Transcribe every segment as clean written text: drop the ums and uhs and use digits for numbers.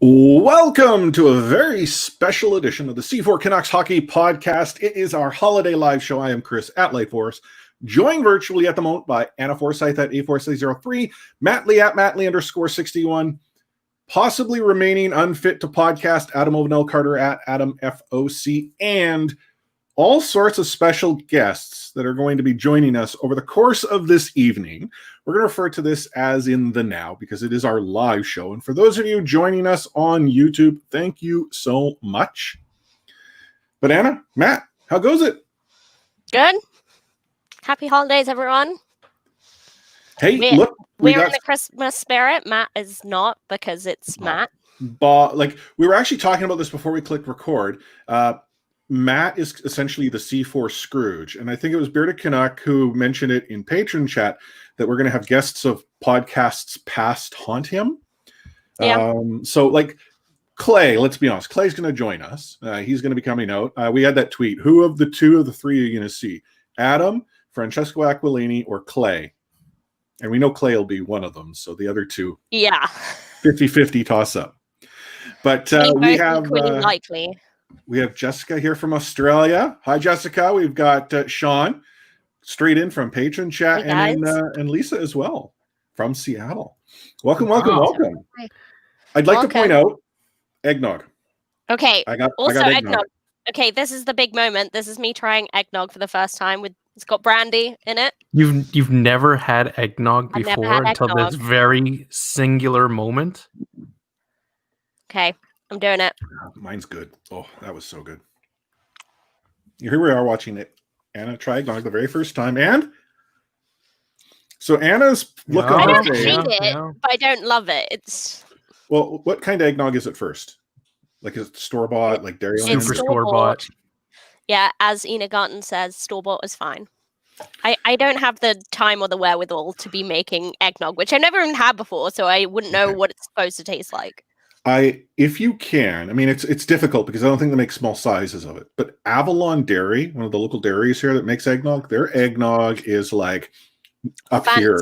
Welcome to a very special edition of the C4 Canucks Hockey Podcast. It is our holiday live show. I am Chris at Lightforce, joined virtually at the moment by Anna Forsyth at A4603, Matt Lee at Matt Lee_61, possibly remaining unfit to podcast, Adam Ovenell Carter at Adam FOC, and all sorts of special guests that are going to be joining us over the course of this evening. We're going to refer to this as in the now because it is our live show. And for those of you joining us on YouTube, thank you so much. But Anna, Matt, how goes it? Good. Happy holidays, everyone. Hey, look. We're in the Christmas spirit. Matt is not because it's Matt. Like we were actually talking about this before we clicked record. Matt is essentially the C4 Scrooge. And I think it was Bearded Canuck who mentioned it in patron chat that we're going to have guests of podcasts past haunt him. Yeah. So like Clay, let's be honest, Clay's going to join us. He's going to be coming out. We had that tweet. Who of the two of the three are you going to see? Adam, Francesco Aquilini, or Clay? And we know Clay will be one of them. So the other two, 50-50 toss up. But we have likely. We have Jessica here from Australia. Hi, Jessica. We've got Sean straight in from patron chat, and Lisa as well from Seattle. Welcome. Hi. I'd like to point out eggnog. Okay. I got eggnog. Okay, this is the big moment. This is me trying eggnog for the first time. It's got brandy in it. You've never had eggnog before until this very singular moment. Okay. I'm doing it. Mine's good. Oh, that was so good. Here we are watching it. Anna try eggnog the very first time. And so Anna's looking. I don't hate it, but I don't love it. Well, what kind of eggnog is it first? Like is it store-bought, like Dairyland? Super store-bought. Yeah, as Ina Garten says, store-bought is fine. I don't have the time or the wherewithal to be making eggnog, which I've never even had before, so I wouldn't know what it's supposed to taste like. If you can, I mean, it's difficult because I don't think they make small sizes of it. But Avalon Dairy, one of the local dairies here that makes eggnog, their eggnog is like up here.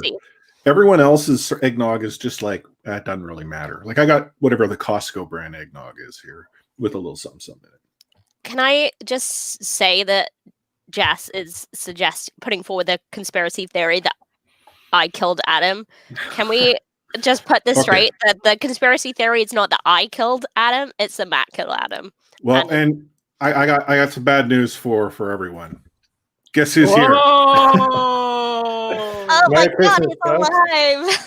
Everyone else's eggnog is just like that doesn't really matter. Like I got whatever the Costco brand eggnog is here with a little something in it. Can I just say that Jess is putting forward the conspiracy theory that I killed Adam? Can we? Just put this straight, that the conspiracy theory is not that I killed Adam, it's that Matt killed Adam. Well, and I got some bad news for everyone. Guess who's here? Oh my God, he's alive!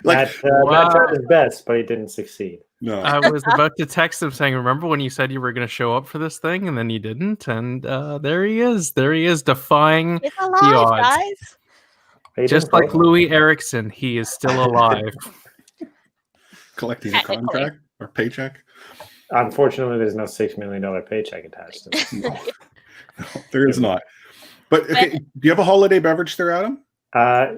Matt tried his best, but he didn't succeed. No, I was about to text him saying, "Remember when you said you were going to show up for this thing, and then you didn't?" And there he is. There he is, defying the odds. Guys. Just like Louis Erickson, he is still alive. Collecting a contract or paycheck? Unfortunately, there's no $6 million paycheck attached to it. No, there is not. But okay, do you have a holiday beverage there, Adam?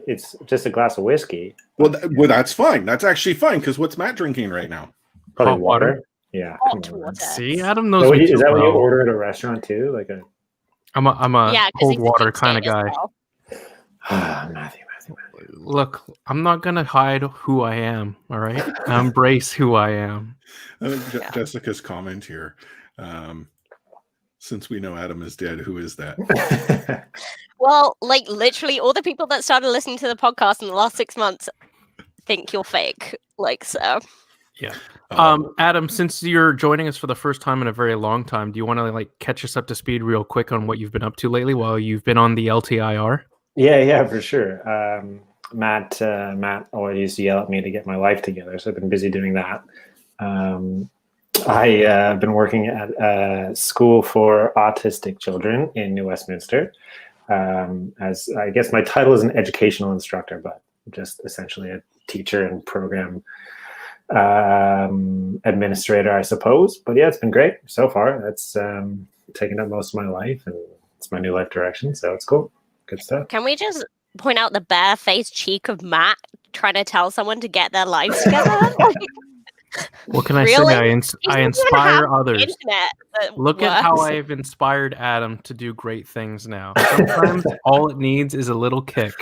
It's just a glass of whiskey. Well, that's fine. That's actually fine because what's Matt drinking right now? Probably hot water. Yeah. See, Adam knows. So is that what you order at a restaurant too? Like I'm a cold water kind of guy. Well. Matthew. Look, I'm not gonna hide who I am. All right, I embrace who I am. Jessica's comment here. Since we know Adam is dead, who is that? Well, like literally, all the people that started listening to the podcast in the last 6 months think you're fake. Like so. Yeah. Adam, since you're joining us for the first time in a very long time, do you want to catch us up to speed real quick on what you've been up to lately while you've been on the LTIR? Yeah, for sure. Matt always used to yell at me to get my life together, so I've been busy doing that. I've been working at a school for autistic children in New Westminster. As I guess my title is an educational instructor, but just essentially a teacher and program administrator, I suppose. But yeah, it's been great so far. That's taken up most of my life, and it's my new life direction, so it's cool. Good stuff. Can we just point out the bare-faced cheek of Matt trying to tell someone to get their lives together? What can I Really? say? I You don't even inspire have others. internet that Look at how works. I've inspired Adam to do great things now. Sometimes all it needs is a little kick.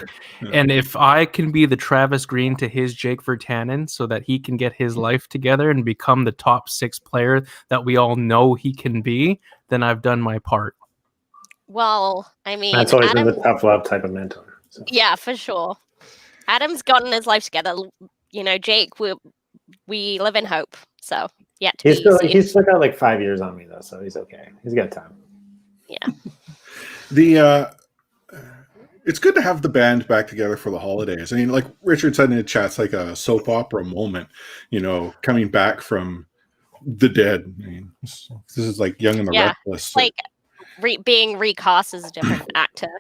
And if I can be the Travis Green to his Jake Virtanen so that he can get his life together and become the top 6 player that we all know he can be, then I've done my part. Well, I mean, That's always been Adam. the tough love type of mentor. So. Yeah, for sure. Adam's gotten his life together. You know, Jake, we live in hope. So yet to He's be seen. still got like 5 years on me though, so he's okay. He's got time. Yeah. It's good to have the band back together for the holidays. I mean, like Richard said in the chat, it's like a soap opera moment, coming back from the dead. I mean, this is like Young and the Yeah, Restless. like being recast as a different actor.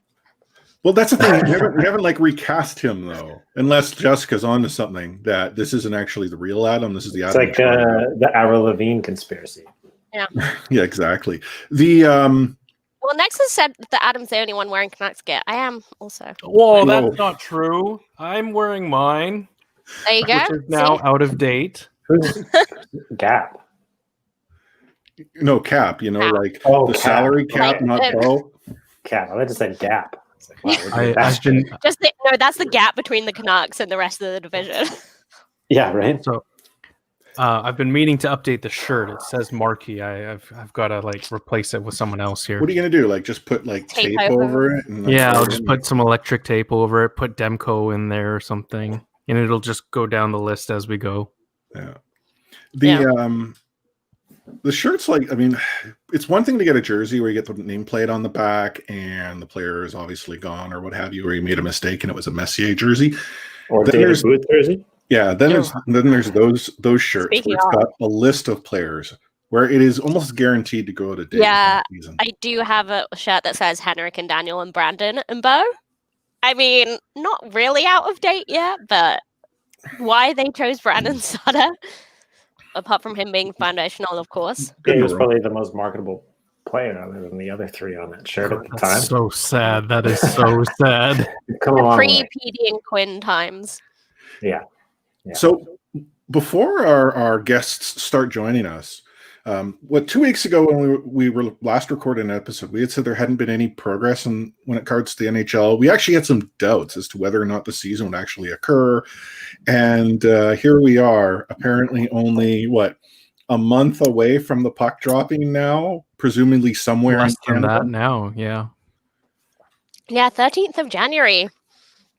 Well, that's the thing. We haven't like recast him though, unless Jessica's onto something that this isn't actually the real Adam. This is the It's Adam. like the Avril Lavigne conspiracy. Yeah. Yeah, exactly. The Well, Nexus said that Adam's the only one wearing Canucks gear. I am also. Whoa, Whoa. that's not true. I'm wearing mine, There you go. which is now out of date. Who's Gap? no cap, like Oh, the Cap. salary cap, Like, not Bo. Cap. I just said Gap. It's like, wow, I've been No, that's the gap between the Canucks and the rest of the division. yeah, right. so. I've been meaning to update the shirt. It says Marquee. I've got to like replace it with someone else here. What are you gonna do? Like just put like Tape tape over? over it? And Yeah, throw I'll it just in? put some electric tape over it, put Demco in there or something, and it'll just go down the list as we go. Yeah. The shirt's like, I mean, it's one thing to get a jersey where you get the nameplate on the back and the player is obviously gone or what have you, or you made a mistake and it was a Messier jersey. Or Then David there's- Booth jersey. Yeah, then there's those shirts Speaking where it's got a list of players where it is almost guaranteed to go to date. Yeah, in the season. I do have a shirt that says Henrik and Daniel and Brandon and Bo. I mean, not really out of date yet, but why they chose Brandon Sutter, apart from him being foundational, of course. He was probably the most marketable player other than the other 3 on that shirt at the time. That's so sad. That is so sad. Come along. Pre-PD and Quinn times. Yeah. Yeah. So before our guests start joining us, 2 weeks ago when we were last recording an episode, we had said there hadn't been any progress when it comes to the NHL. We actually had some doubts as to whether or not the season would actually occur. And here we are, apparently only, a month away from the puck dropping now, presumably somewhere Less in than Canada. that now, yeah. Yeah, 13th of January.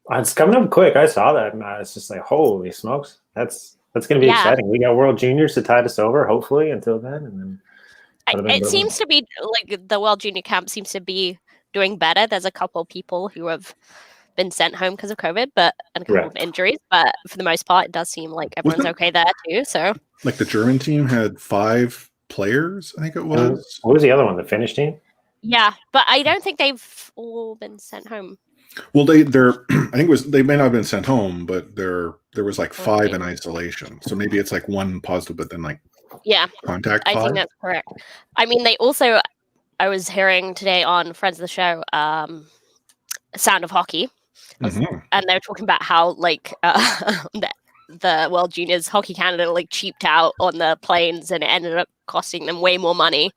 It's coming up quick. I saw that. And it's just like, holy smokes. That's going to be Yeah. exciting. We got World Juniors to tide us over, hopefully, until then. And then It seems to be like the World Junior Camp seems to be doing better. There's a couple of people who have been sent home because of COVID, and a couple of injuries. But for the most part, it does seem like everyone's okay there too. So, Like the German team had 5 players, I think it was. what was the other one? The Finnish team? yeah, but I don't think they've all been sent home. Well, they're I think they may not have been sent home, but there was like 5 in isolation. So maybe it's like 1 positive, but then like contact 5. I think that's correct. I mean, they also, I was hearing today on Friends of the Show, Sound of Hockey, and they were talking about how like the World Juniors Hockey Canada like cheaped out on the planes, and it ended up costing them way more money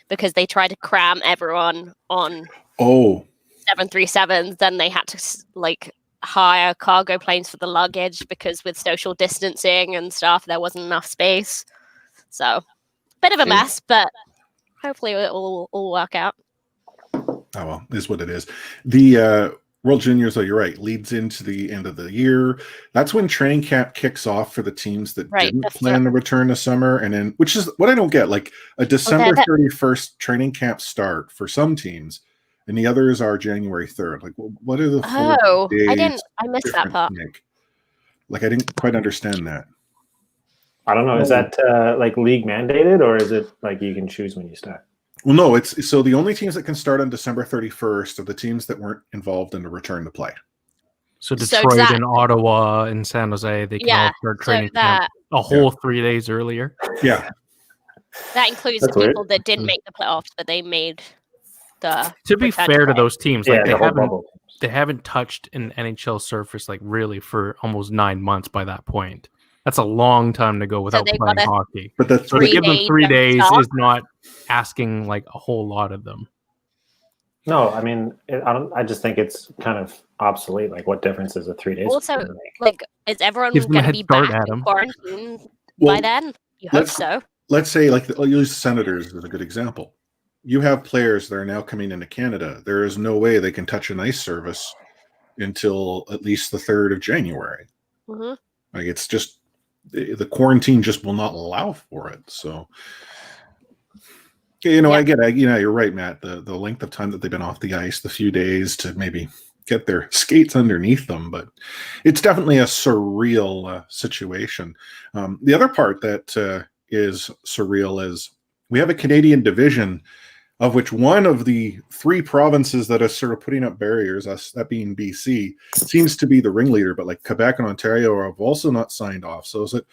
because they tried to cram everyone on 737s. Then they had to like hire cargo planes for the luggage because with social distancing and stuff, there wasn't enough space. So, bit of a mess, but hopefully it will all work out. Oh well, is what it is. The World Juniors, though, you're right, leads into the end of the year. That's when training camp kicks off for the teams that didn't plan to return to summer, and then which is what I don't get, like a December 31st training camp start for some teams, and the others are January 3rd. Like, what are the I missed that part. Like, I didn't quite understand that. I don't know. Is that like league mandated, or is it like you can choose when you start? Well, no, it's so the only teams that can start on December 31st are the teams that weren't involved in the return to play. So Detroit and Ottawa and San Jose, they can all start training camp a whole 3 days earlier. Yeah. That includes the people that didn't make the playoffs, but they made the... To be fair to those teams, like they haven't touched an NHL surface like really for almost 9 months by that point. That's a long time to go without they playing gotta- hockey. But that's So to give them 3 3 days days off. is not asking like a whole lot of them. No, I mean, I just think it's kind of obsolete. Like, what difference is a 3 days Also, gonna make? like, is everyone Gives them a going to head be start, back in Adam. quarantine Well, by then? You hope let's- so. Let's say, like, I'll use the Senators as a good example. You have players that are now coming into Canada. There is no way they can touch an ice service until at least the 3rd of January. Mhm. Like, it's just the quarantine just will not allow for it. So, you know, Yeah. I get it. You know, you're right, Matt. The length of time that they've been off the ice, the few days to maybe get their skates underneath them, but it's definitely a surreal situation. The other part that is surreal is we have a Canadian division, of which one of the 3 provinces that are sort of putting up barriers, us that being BC, seems to be the ringleader, but like Quebec and Ontario have also not signed off. So is it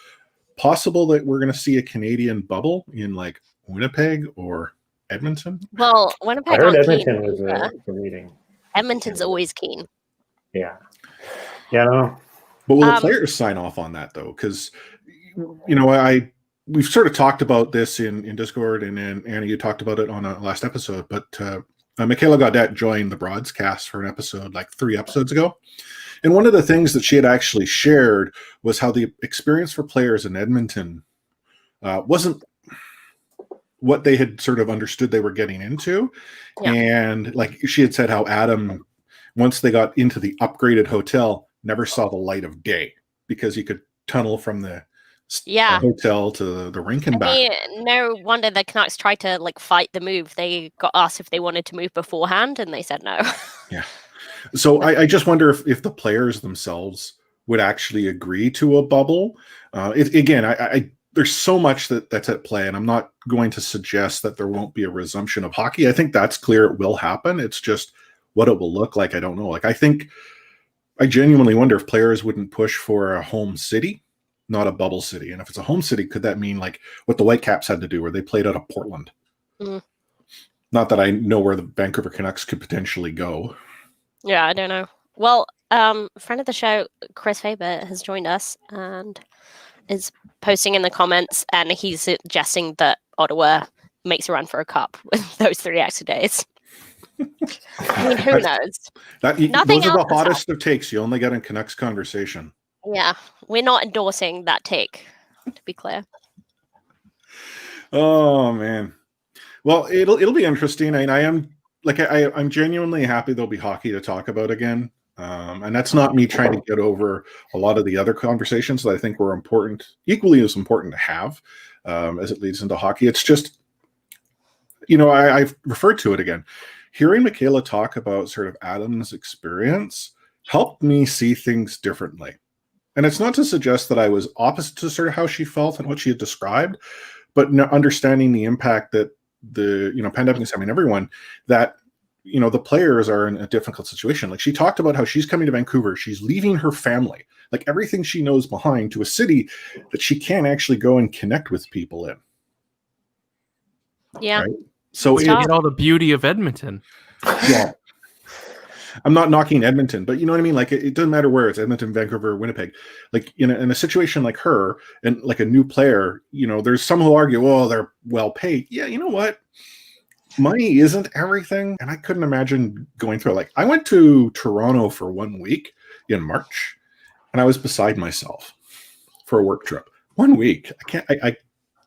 possible that we're going to see a Canadian bubble in like Winnipeg or Edmonton? Well, I Winnipeg heard aren't Edmonton keen. was either. the leading. Edmonton's always keen. Yeah. Yeah, I don't know. But will the Um, players sign off on that though? Because you know, we've sort of talked about this in Discord, and then Anna, you talked about it on a last episode. But Michaela Gaudette joined the broadcast for an episode like 3 episodes ago, and one of the things that she had actually shared was how the experience for players in Edmonton wasn't what they had sort of understood they were getting into. Yeah. And like she had said, how Adam, once they got into the upgraded hotel, never saw the light of day because you could tunnel from the hotel to the rink and back. No wonder the Canucks tried to like fight the move. They got asked if they wanted to move beforehand, and they said no. Yeah. So I just wonder if the players themselves would actually agree to a bubble. Again, there's so much that's at play, and I'm not going to suggest that there won't be a resumption of hockey. I think that's clear; it will happen. It's just what it will look like. I don't know. Like, I genuinely wonder if players wouldn't push for a home city, not a bubble city. And if it's a home city, could that mean like what the Whitecaps had to do, where they played out of Portland? Mm. Not that I know where the Vancouver Canucks could potentially go. Yeah, I don't know. Well, friend of the show, Chris Faber, has joined us and is posting in the comments, and he's suggesting that Ottawa makes a run for a cup with those 3 extra days. I mean, who knows? Nothing those are the else hottest of takes you only get in Canucks conversation. Yeah, we're not endorsing that take, to be clear. Oh man. Well, it'll be interesting. I'm genuinely happy there'll be hockey to talk about again. And that's not me trying to get over a lot of the other conversations that I think were equally as important to have as it leads into hockey. It's just, I've referred to it again. Hearing Michaela talk about sort of Adam's experience helped me see things differently. And it's not to suggest that I was opposite to sort of how she felt and what she had described, but understanding the impact that the pandemic is having everyone, that the players are in a difficult situation. Like, she talked about how she's coming to Vancouver, she's leaving her family, like everything she knows behind, to a city that she can't actually go and connect with people in. Yeah. Right? So you get all the beauty of Edmonton. Yeah. I'm not knocking Edmonton, but you know what I mean? Like, it doesn't matter where it's Edmonton, Vancouver, Winnipeg. Like, in a situation like her and like a new player, there's some who argue, oh, they're well paid. Yeah, you know what? Money isn't everything. And I couldn't imagine going through it. Like, I went to Toronto for 1 week in March, and I was beside myself for a work trip. 1 week. I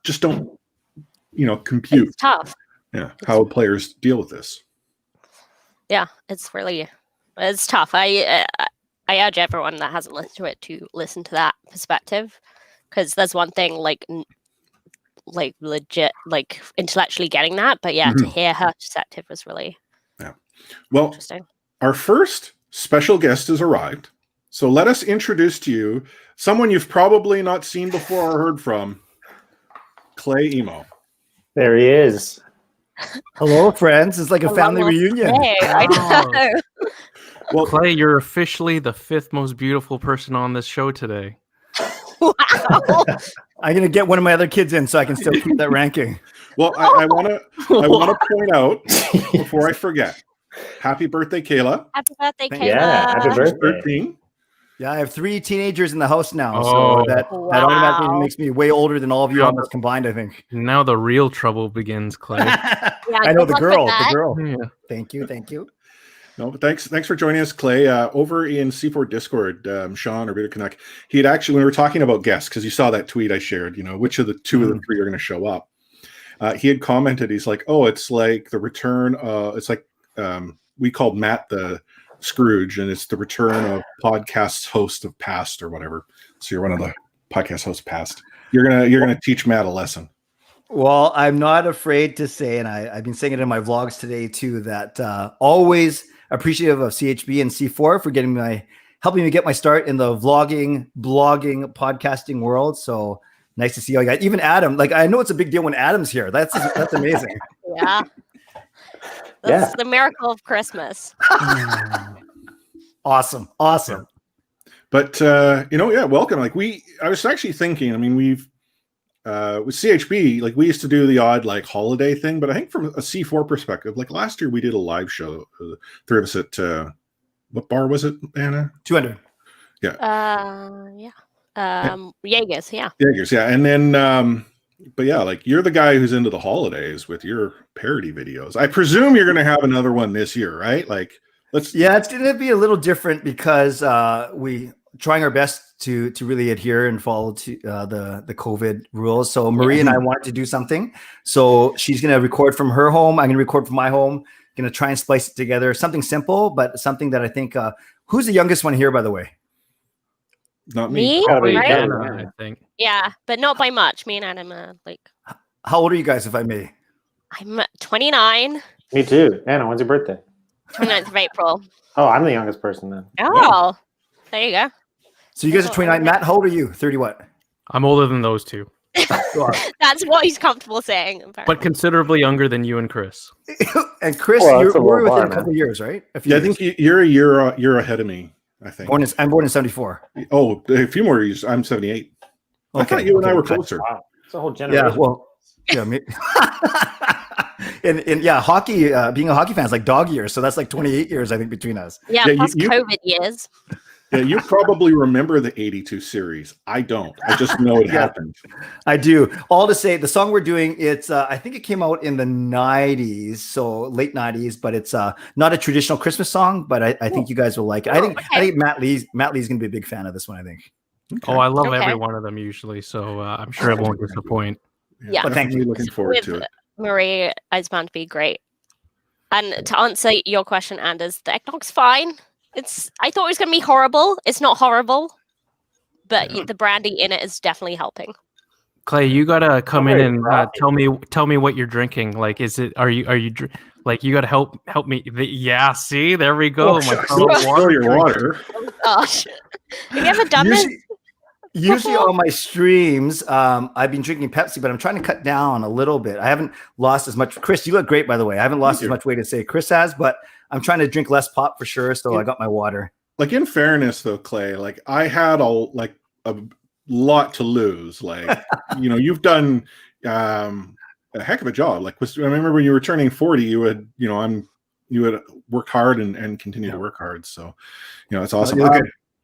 just don't, compute. It's tough. Yeah. How players deal with this. Yeah, it's tough. I urge everyone that hasn't listened to it to listen to that perspective, because there's one thing like legit, like intellectually getting that, but yeah, to hear her perspective was really interesting. Our first special guest has arrived, so let us introduce to you someone you've probably not seen before or heard from, Clay Imoo. There he is. Hello, friends. It's like a family reunion. Hey, I know. Well, Clay, you're officially the 5th most beautiful person on this show today. Wow. I'm gonna get one of my other kids in so I can still keep that ranking. Well, I want to point out before I forget. Happy birthday, Kayla. Happy birthday, Kayla. Yeah, happy birthday. 13. Yeah, I have 3 teenagers in the house now, Oh. so that automatically makes me way older than all of you almost combined, I think. Now the real trouble begins, Clay. I know good the luck with girl. The that. girl. Yeah. Thank you. No, but thanks for joining us, Clay. Over in C4 Discord, Sean or Vancouver Canuck, he had actually, when we were talking about guests, because you saw that tweet I shared, which of the 2 of the 3 are going to show up. He had commented, he's like, "Oh, it's like the return. It's like we called Matt the Scrooge, and it's the return of podcast host of past or whatever. So you're one of the podcast hosts past. You're gonna teach Matt a lesson." Well, I'm not afraid to say, and I've been saying it in my vlogs today too, that always appreciative of CHB and C4 for helping me get my start in the vlogging, blogging, podcasting world. So nice to see you guys. Even Adam, like I know it's a big deal when Adam's here. That's amazing. Yeah. That's the miracle of Christmas. Awesome. But welcome. Like I was actually thinking. I mean, we've with CHB, like we used to do the odd like holiday thing, but I think from a C4 perspective, like last year we did a live show, 3 of us at what bar was it, Anna? 200. Yeah. Jaegers, yeah. Jaegers, yeah. And then but yeah, like you're the guy who's into the holidays with your parody videos. I presume you're gonna have another one this year, right? Like it's gonna be a little different because we trying our best to really adhere and follow to the COVID rules. So Marie and I wanted to do something. So she's going to record from her home. I'm going to record from my home. Going to try and splice it together. Something simple, but something that I think, who's the youngest one here, by the way? Not me. Right? I think. Yeah, but not by much. Me and Adam are like. How old are you guys, if I may? I'm 29. Me too. Anna, when's your birthday? 29th of April. Oh, I'm the youngest person then. Oh, there you go. So you guys are 29. Matt, how old are you? 30 what? I'm older than those 2. That's what he's comfortable saying. Apparently. But considerably younger than you and Chris. And Chris, we're within a couple of years, right? I think you're a year ahead of me. I think. I'm born in 74. Oh, a few more years. I'm 78. Okay. I thought you and I were closer. Wow. It's a whole generation. Yeah, well, and hockey, being a hockey fan is like dog years. So that's like 28 years, I think, between us. Yeah, plus COVID years. Yeah, you probably remember the 82 series. I don't. I just know it happened. I do. All to say, the song we're doing, it's I think it came out in the 90s, so late 90s, but it's not a traditional Christmas song, but I think you guys will like it. I think Matt Lee's going to be a big fan of this one, I think. Okay. Oh, I love every one of them usually, so I'm sure it won't disappoint. Yeah. Well, thank you. Looking forward to it. Marie is bound to be great. And to answer your question, Anders, the eggnog's fine. I thought it was going to be horrible. It's not horrible, but the brandy in it is definitely helping. Clay, you gotta come in and tell me what you're drinking. Like, are you like you gotta help me? Yeah, see, there we go. Your water. Oh gosh, have you ever done this? Usually on my streams, I've been drinking Pepsi, but I'm trying to cut down a little bit. I haven't lost as much. Chris, you look great, by the way. I haven't lost as much weight as say Chris has, but I'm trying to drink less pop for sure. So I got my water. Like in fairness, though, Clay, like I had a lot to lose. Like you've done a heck of a job. Like I remember when you were turning 40, you had worked hard and continue to work hard. So it's awesome.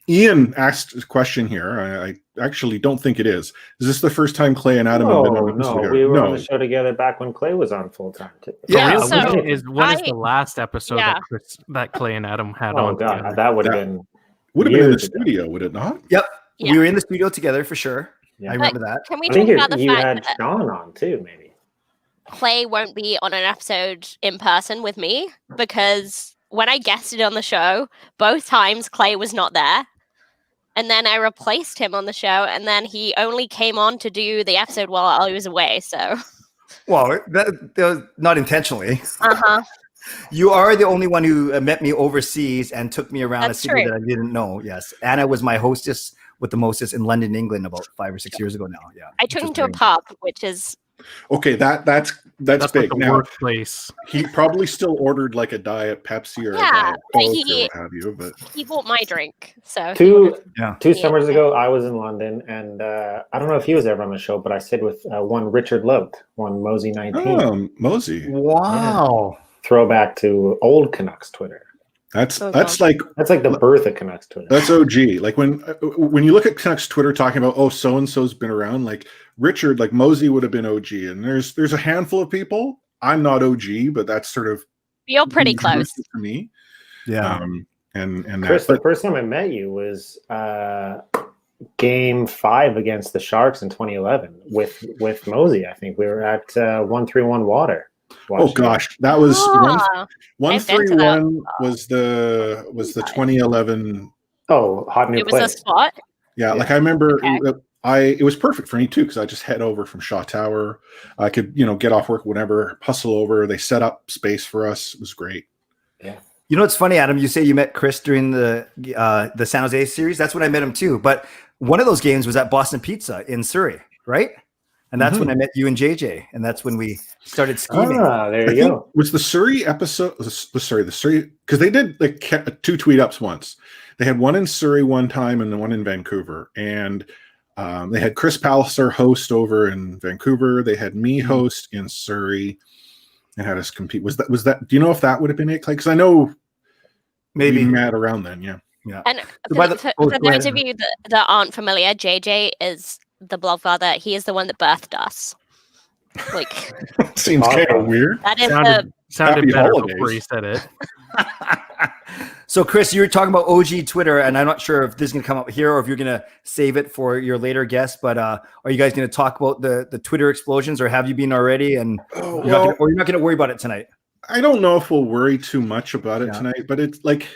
Ian asked a question here. I actually don't think it is. Is this the first time Clay and Adam have been on the show? No, we were on the show together back when Clay was on full time. Yeah. When is the last episode that Clay and Adam had on? Oh God, together? that would have been in the studio, would it not? Yep, we were in the studio together for sure. Yeah. I remember that. Can we talk about the you fact had that Sean on too, maybe? Clay won't be on an episode in person with me because when I guested on the show, both times Clay was not there. And then I replaced him on the show, and then he only came on to do the episode while I was away. So, well, that was not intentionally. You are the only one who met me overseas and took me around a city that I didn't know. Yes, Anna was my hostess with the mostest in London, England, about 5 or 6 years ago now. Yeah, I took him to a pub, which is okay. That's big. Like a now, workplace. He probably still ordered like a Diet Pepsi or a Diet Coke or what have you. But he bought my drink. So two summers ago, I was in London, and I don't know if he was ever on the show, but I stayed with one Richard loved, one Mosey 19. Oh, Mosey! Wow. Yeah. Throwback to old Canucks Twitter. That's Oh, that's God. like That's like the birth of Canucks Twitter. that's OG. Like when you look at Canucks Twitter talking about, oh, so and so's been around, like Richard, like Mosey would have been OG, and there's a handful of people. I'm not OG, but that's sort of You're pretty close. for me. Yeah. And Chris, that, the first time I met you was Game 5 against the Sharks in 2011 with Mosey. I think we were at 131 Water. oh gosh, that was Ah, I've been to that. 131 was the 2011. Oh, hot new it was play. a spot. Yeah, Yeah. like I remember Okay. it was perfect for me too, because I just head over from Shaw Tower. I could, get off work whenever, hustle over. They set up space for us. It was great. Yeah. You know what's funny, Adam? You say you met Chris during the San Jose series. That's when I met him too. But one of those games was at Boston Pizza in Surrey, right? And that's when I met you and JJ, and that's when we started scheming. Ah, there I you think go. was the Surrey episode. The Surrey, because they did like 2 tweet ups once. They had one in Surrey one time and the one in Vancouver, and they had Chris Palliser host over in Vancouver. They had me host in Surrey, and had us compete. Was that? Do you know if that would have been it? Because I know Maybe. we met around then. Yeah. Yeah. And So by for go those ahead. of you that aren't familiar, JJ is the blogfather. He is the one that birthed us. Like Seems kind of weird. that is Sounded Happy better holidays. before he said it. So, Chris, you were talking about OG Twitter, and I'm not sure if this is going to come up here or if you're going to save it for your later guest. But are you guys going to talk about the Twitter explosions, or have you been already? And Oh, you're not going to worry about it tonight. I don't know if we'll worry too much about it tonight, but it's like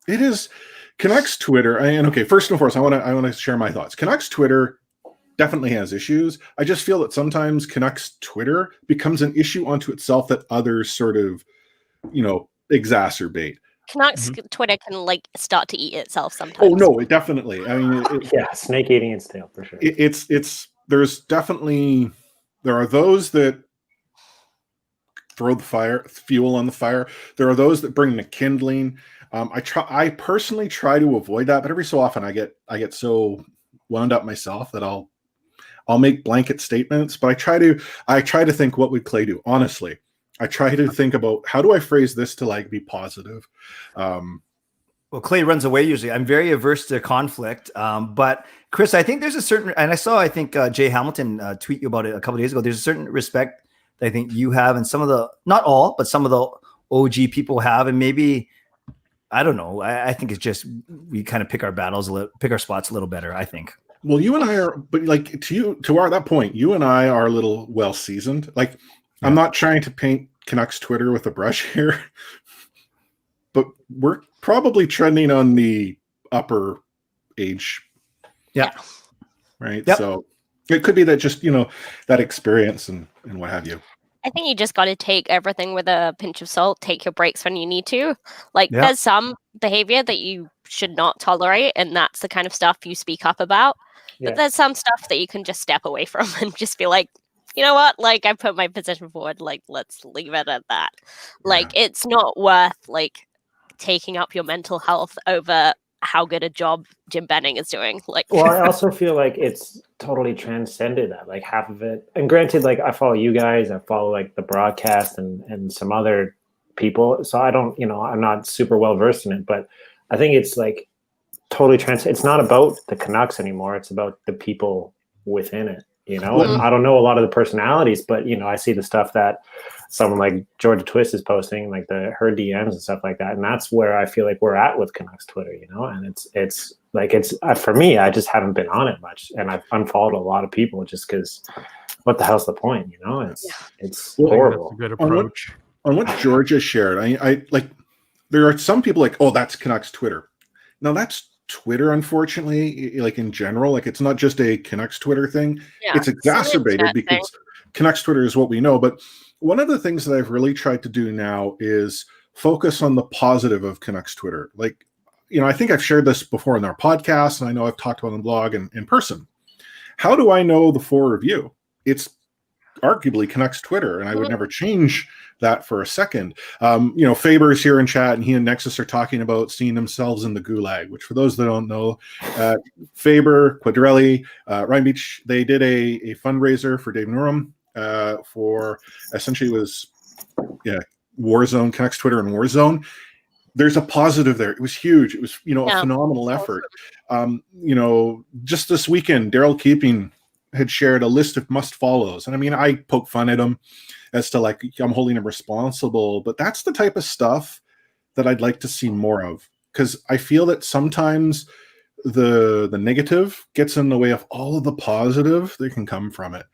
it is Canucks Twitter. And okay, first and foremost, I want to share my thoughts. Canucks Twitter definitely has issues. I just feel that sometimes Canucks Twitter becomes an issue unto itself that others sort of, exacerbate. Canucks Twitter can like start to eat itself sometimes. Oh no, it definitely. I mean, Yeah, snake eating its tail for sure. There's definitely there are those that throw the fuel on the fire. There are those that bring the kindling. I personally try to avoid that, but every so often I get so wound up myself that I'll make blanket statements. But I try to think, what would Clay do? Honestly, I try to think about how do I phrase this to like be positive. Well, Clay runs away usually. I'm very averse to conflict. But Chris, I think there's a certain, and I think Jay Hamilton tweet you about it a couple of days ago. There's a certain respect that I think you have, and some of the, not all, but some of the OG people have, and maybe, I don't know. I think it's just we kind of pick our battles, pick our spots a little better, I think. Well, you and I are, but like to that point, you and I are a little well seasoned. Like, yeah. I'm not trying to paint Canucks Twitter with a brush here, but we're probably trending on the upper age. Yeah. Right. Yep. So it could be that just, that experience and what have you. I think you just got to take everything with a pinch of salt, take your breaks when you need to. Like, there's some behavior that you should not tolerate, and that's the kind of stuff you speak up about. Yeah. But there's some stuff that you can just step away from and just be like, you know what? Like, I put my position forward. Like, let's leave it at that. Yeah. Like, it's not worth, like, taking up your mental health over how good a job Jim Benning is doing. Like, well, I also feel like it's totally transcended that, like half of it. And granted, like I follow you guys, I follow like the broadcast and some other people. So I don't, I'm not super well versed in it, but I think it's like totally it's not about the Canucks anymore. It's about the people within it, Well, and I don't know a lot of the personalities, but I see the stuff that someone like Georgia Twist is posting, like her DMs and stuff like that. And that's where I feel like we're at with Canucks Twitter, and it's for me, I just haven't been on it much, and I've unfollowed a lot of people just because what the hell's the point? It's horrible. That's a good approach. On what Georgia shared, I like, there are some people like, oh, that's Canucks Twitter. Now that's Twitter, unfortunately, like in general, like it's not just a Canucks Twitter thing. Yeah, it's exacerbated because Canucks Twitter is what we know. But one of the things that I've really tried to do now is focus on the positive of Canucks Twitter. Like, I think I've shared this before in our podcast, and I know I've talked about it on the blog and in person. How do I know the 4 of you? It's arguably Canucks Twitter, and I would never change that for a second. Faber's here in chat, and he and Nexus are talking about seeing themselves in the gulag, which for those that don't know, Faber, Quadrelli, Ryan Beach, they did a fundraiser for Dave Nurum for essentially was Warzone, Canucks Twitter and Warzone. there's a positive there. It was huge. It was, a Yeah. phenomenal effort. Just this weekend, Daryl Keeping had shared a list of must follows. And I mean, I poke fun at him as to like, I'm holding him responsible, but that's the type of stuff that I'd like to see more of. Because I feel that sometimes the negative gets in the way of all of the positive that can come from it.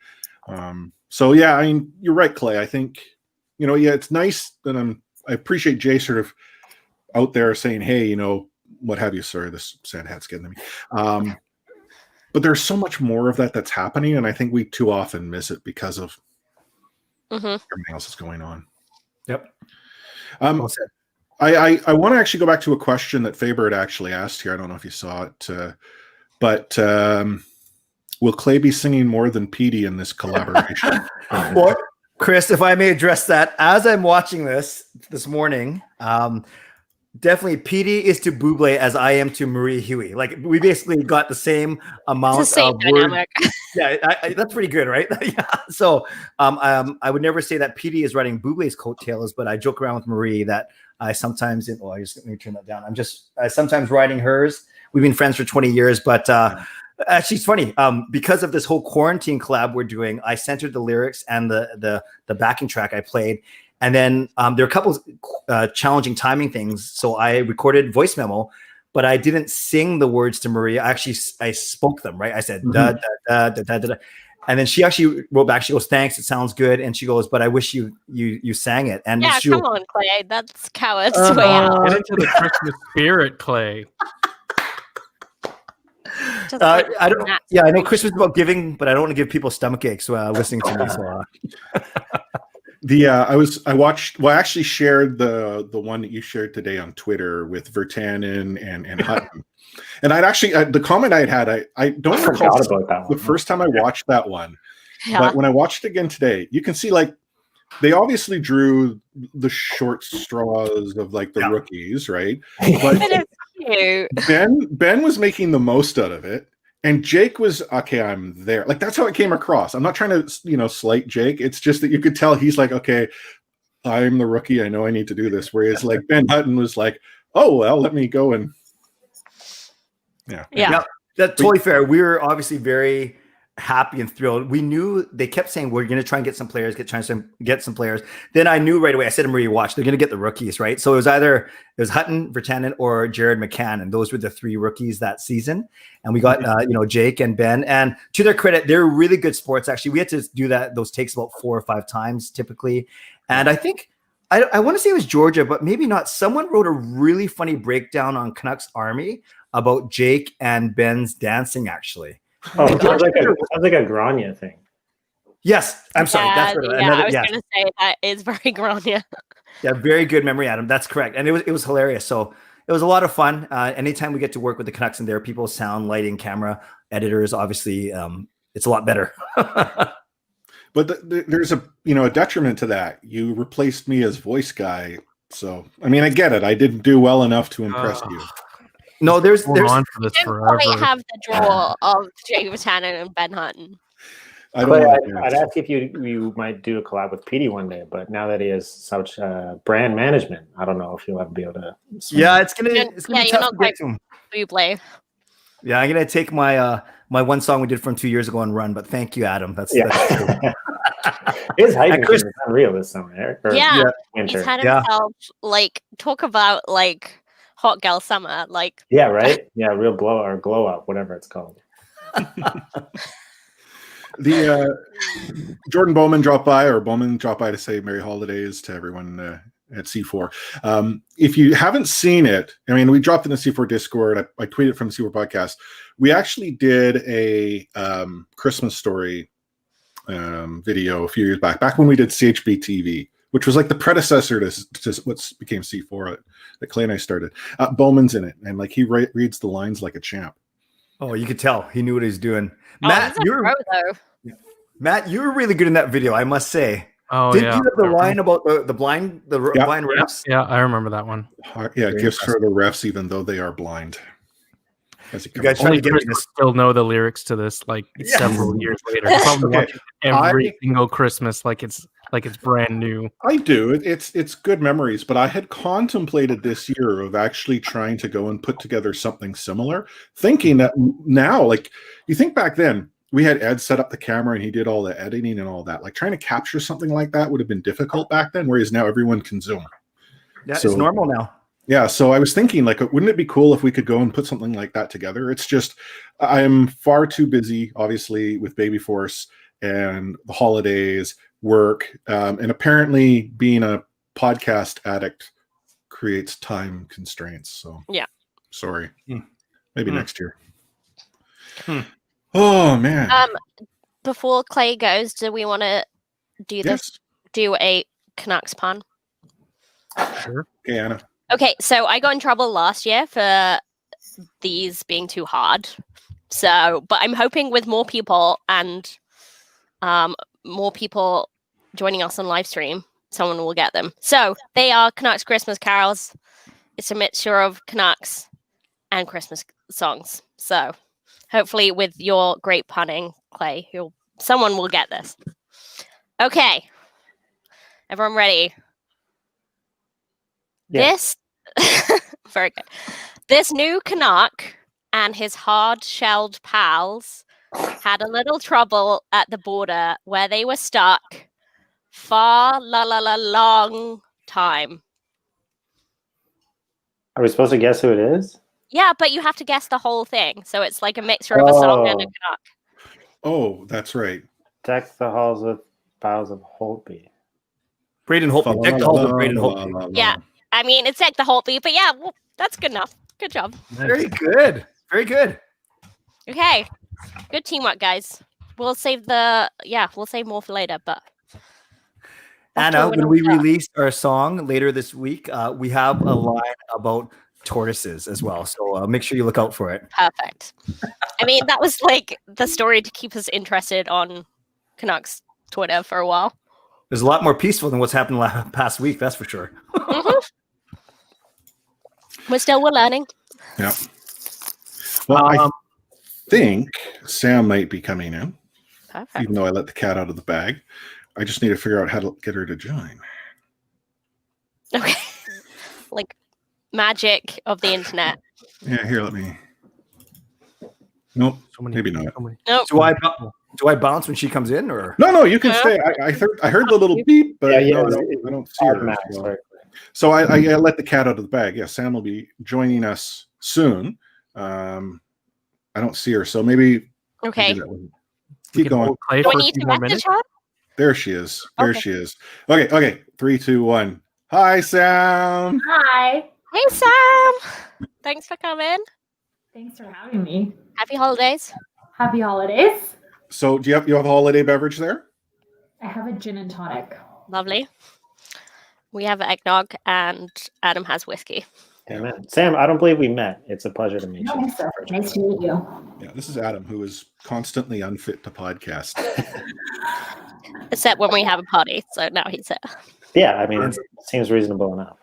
So yeah, I mean, you're right, Clay. I think, it's nice that I appreciate Jay sort of out there saying, hey, what have you? Sorry, this sad hat's getting to me. But there's so much more of that that's happening, and I think we too often miss it because of everything else that's going on. Yep. Well said. I want to actually go back to a question that Faber had actually asked here. I don't know if you saw it, but will Clay be singing more than Petey in this collaboration? Well, Chris, if I may address that, as I'm watching this morning, definitely Petey is to Bublé as I am to Marie Huey. Like we basically got the same amount It's the same of dynamic. Yeah, that's pretty good, right? Yeah. So I would never say that Petey is riding Bublé's coattails, but I joke around with Marie that I sometimes, let me turn that down. I sometimes riding hers. We've been friends for 20 years, but actually it's funny. Because of this whole quarantine collab we're doing, I centered the lyrics and the backing track I played. And then there are a couple challenging timing things. So I recorded voice memo, but I didn't sing the words to Maria. I spoke them, right? I said, da, da, da, da, da, da. And then she actually wrote back. She goes, thanks. It sounds good. And she goes, but I wish you sang it. And Yeah, come on, Clay. That's coward's way out. Get into the Christmas spirit, Clay. I don't. Yeah, I know Christmas is about giving, but I don't want to give people stomach aches listening to me. So, I actually shared the one that you shared today on Twitter with Virtanen and Hutton. And I'd actually, the comment I don't recall about that one. The first time I watched that one, Yeah. but when I watched it again today, you can see like they obviously drew the short straws of like the rookies, right? But It's cute. Ben was making the most out of it. And Jake was, okay, I'm there. Like, that's how it came across. I'm not trying to, slight Jake. It's just that you could tell he's like, okay, I'm the rookie. I know I need to do this. Whereas like Ben Hutton was like, oh, well, let me go and Yeah. That's totally fair. We were obviously very happy and thrilled. We knew they kept saying we're going to try and get some players, get some players. Then I knew right away. I said to Marie, watch, they're going to get the rookies, right? So it was Hutton, Virtanen, or Jared McCann, and those were the three rookies that season. And we got Jake and Ben. And to their credit, they're really good sports. Actually, we had to do those takes about 4 or 5 times typically. And I think I want to say it was Georgia, but maybe not. Someone wrote a really funny breakdown on Canucks Army about Jake and Ben's dancing. Actually. Oh, it sounds like a Grania thing. Yes, I'm sorry. That's what I was going to say that is very Grania. Yeah, very good memory, Adam. That's correct, and it was hilarious. So it was a lot of fun. Anytime we get to work with the Canucks and their people, sound, lighting, camera, editors, obviously, it's a lot better. But there's a detriment to that. You replaced me as voice guy, so I mean I get it. I didn't do well enough to impress you. No, there's on for this forever. We have the draw of Jake Virtanen and Ben Hutton. I'd ask if you might do a collab with Petey one day, but now that he has such brand management, I don't know if you'll ever be able to. Yeah, it's gonna be tough to get to him. Bublé. Yeah, I'm gonna take my one song we did from 2 years ago and run. But thank you, Adam. That's true. His hype is unreal this summer. He's had himself talk about hot girl summer, right, real glow up, whatever it's called. The Jordan Bowman dropped by to say Merry Holidays to everyone at C4. If you haven't seen it, I mean, we dropped in the C4 Discord. I tweeted from the C4 podcast. We actually did a Christmas story video a few years back when we did CHB TV, which was like the predecessor to what became C4 that Clay and I started. Bowman's in it, and he reads the lines like a champ. Oh, you could tell he knew what he was doing. Matt, you were really good in that video, I must say. Oh, Did you have the line about the blind refs? Yeah, I remember that one. Yeah, gifts for the refs, even though they are blind. You guys trying to get me this? Still know the lyrics to this several years later. Probably watch every single Christmas like it's like it's brand new. I do. It's good memories, but I had contemplated this year of actually trying to go and put together something similar, thinking that now, like, you think back then, we had Ed set up the camera and he did all the editing and all that. Like, trying to capture something like that would have been difficult back then, whereas now everyone can Zoom. Yeah, it's normal now. Yeah, so I was thinking, like, wouldn't it be cool if we could go and put something like that together? It's just, I'm far too busy, obviously, with Baby Force and the holidays, work, and apparently being a podcast addict creates time constraints. So Yeah, sorry. Maybe next year. Hmm. Oh man. Before Clay goes, do we want to do this? Yes. Do a Canucks pun? Sure. Okay, Anna. Okay, so I got in trouble last year for these being too hard. So, but I'm hoping with more people and more people joining us on live stream, someone will get them. So they are Canucks Christmas carols. It's a mixture of Canucks and Christmas songs. So hopefully with your great punning, Clay, someone will get this. Okay. Everyone ready? Yeah. This very good. This new Canuck and his hard-shelled pals had a little trouble at the border where they were stuck for long time. Are we supposed to guess who it is? Yeah, but you have to guess the whole thing. So it's like a mixture of a song and a Canuck. Oh, that's right. Deck the halls with boughs of Holtby. Braden Holtby. Deck calls with Braden Holtby. Yeah. I mean, it's like the whole thing, but yeah, well, that's good enough. Good job. Very good. Very good. Okay. Good teamwork, guys. We'll save more for later, but Anna, when we release our song later this week, we have a line about tortoises as well. So make sure you look out for it. Perfect. I mean, that was like the story to keep us interested on Canucks Twitter for a while. It was a lot more peaceful than what's happened past week, that's for sure. We're learning. Yeah. Well, I think Sam might be coming in. Perfect. Even though I let the cat out of the bag. I just need to figure out how to get her to join. Okay. Like magic of the internet. Yeah, here, let me. Nope, maybe not. Nope. Do I bounce when she comes in, or No, you can stay. I heard the little beep, but Yeah, no, I don't see her. So I let the cat out of the bag. Yeah, Sam will be joining us soon. I don't see her, so maybe. Okay. Keep going. Clay Do I for a need few to more message minutes. her? There she is. There Okay. she is. Okay. 3, 2, 1. Hi, Sam. Hi. Hey, Sam. Thanks for coming. Thanks for having me. Happy holidays. Happy holidays. So, you have a holiday beverage there? I have a gin and tonic. Lovely. We have eggnog and Adam has whiskey. Amen. Sam, I don't believe we met. It's a pleasure to meet I don't you. think so. Nice to meet you. Yeah, this is Adam, who is constantly unfit to podcast. Except when we have a party. So now he's here. Yeah, I mean, it seems reasonable enough.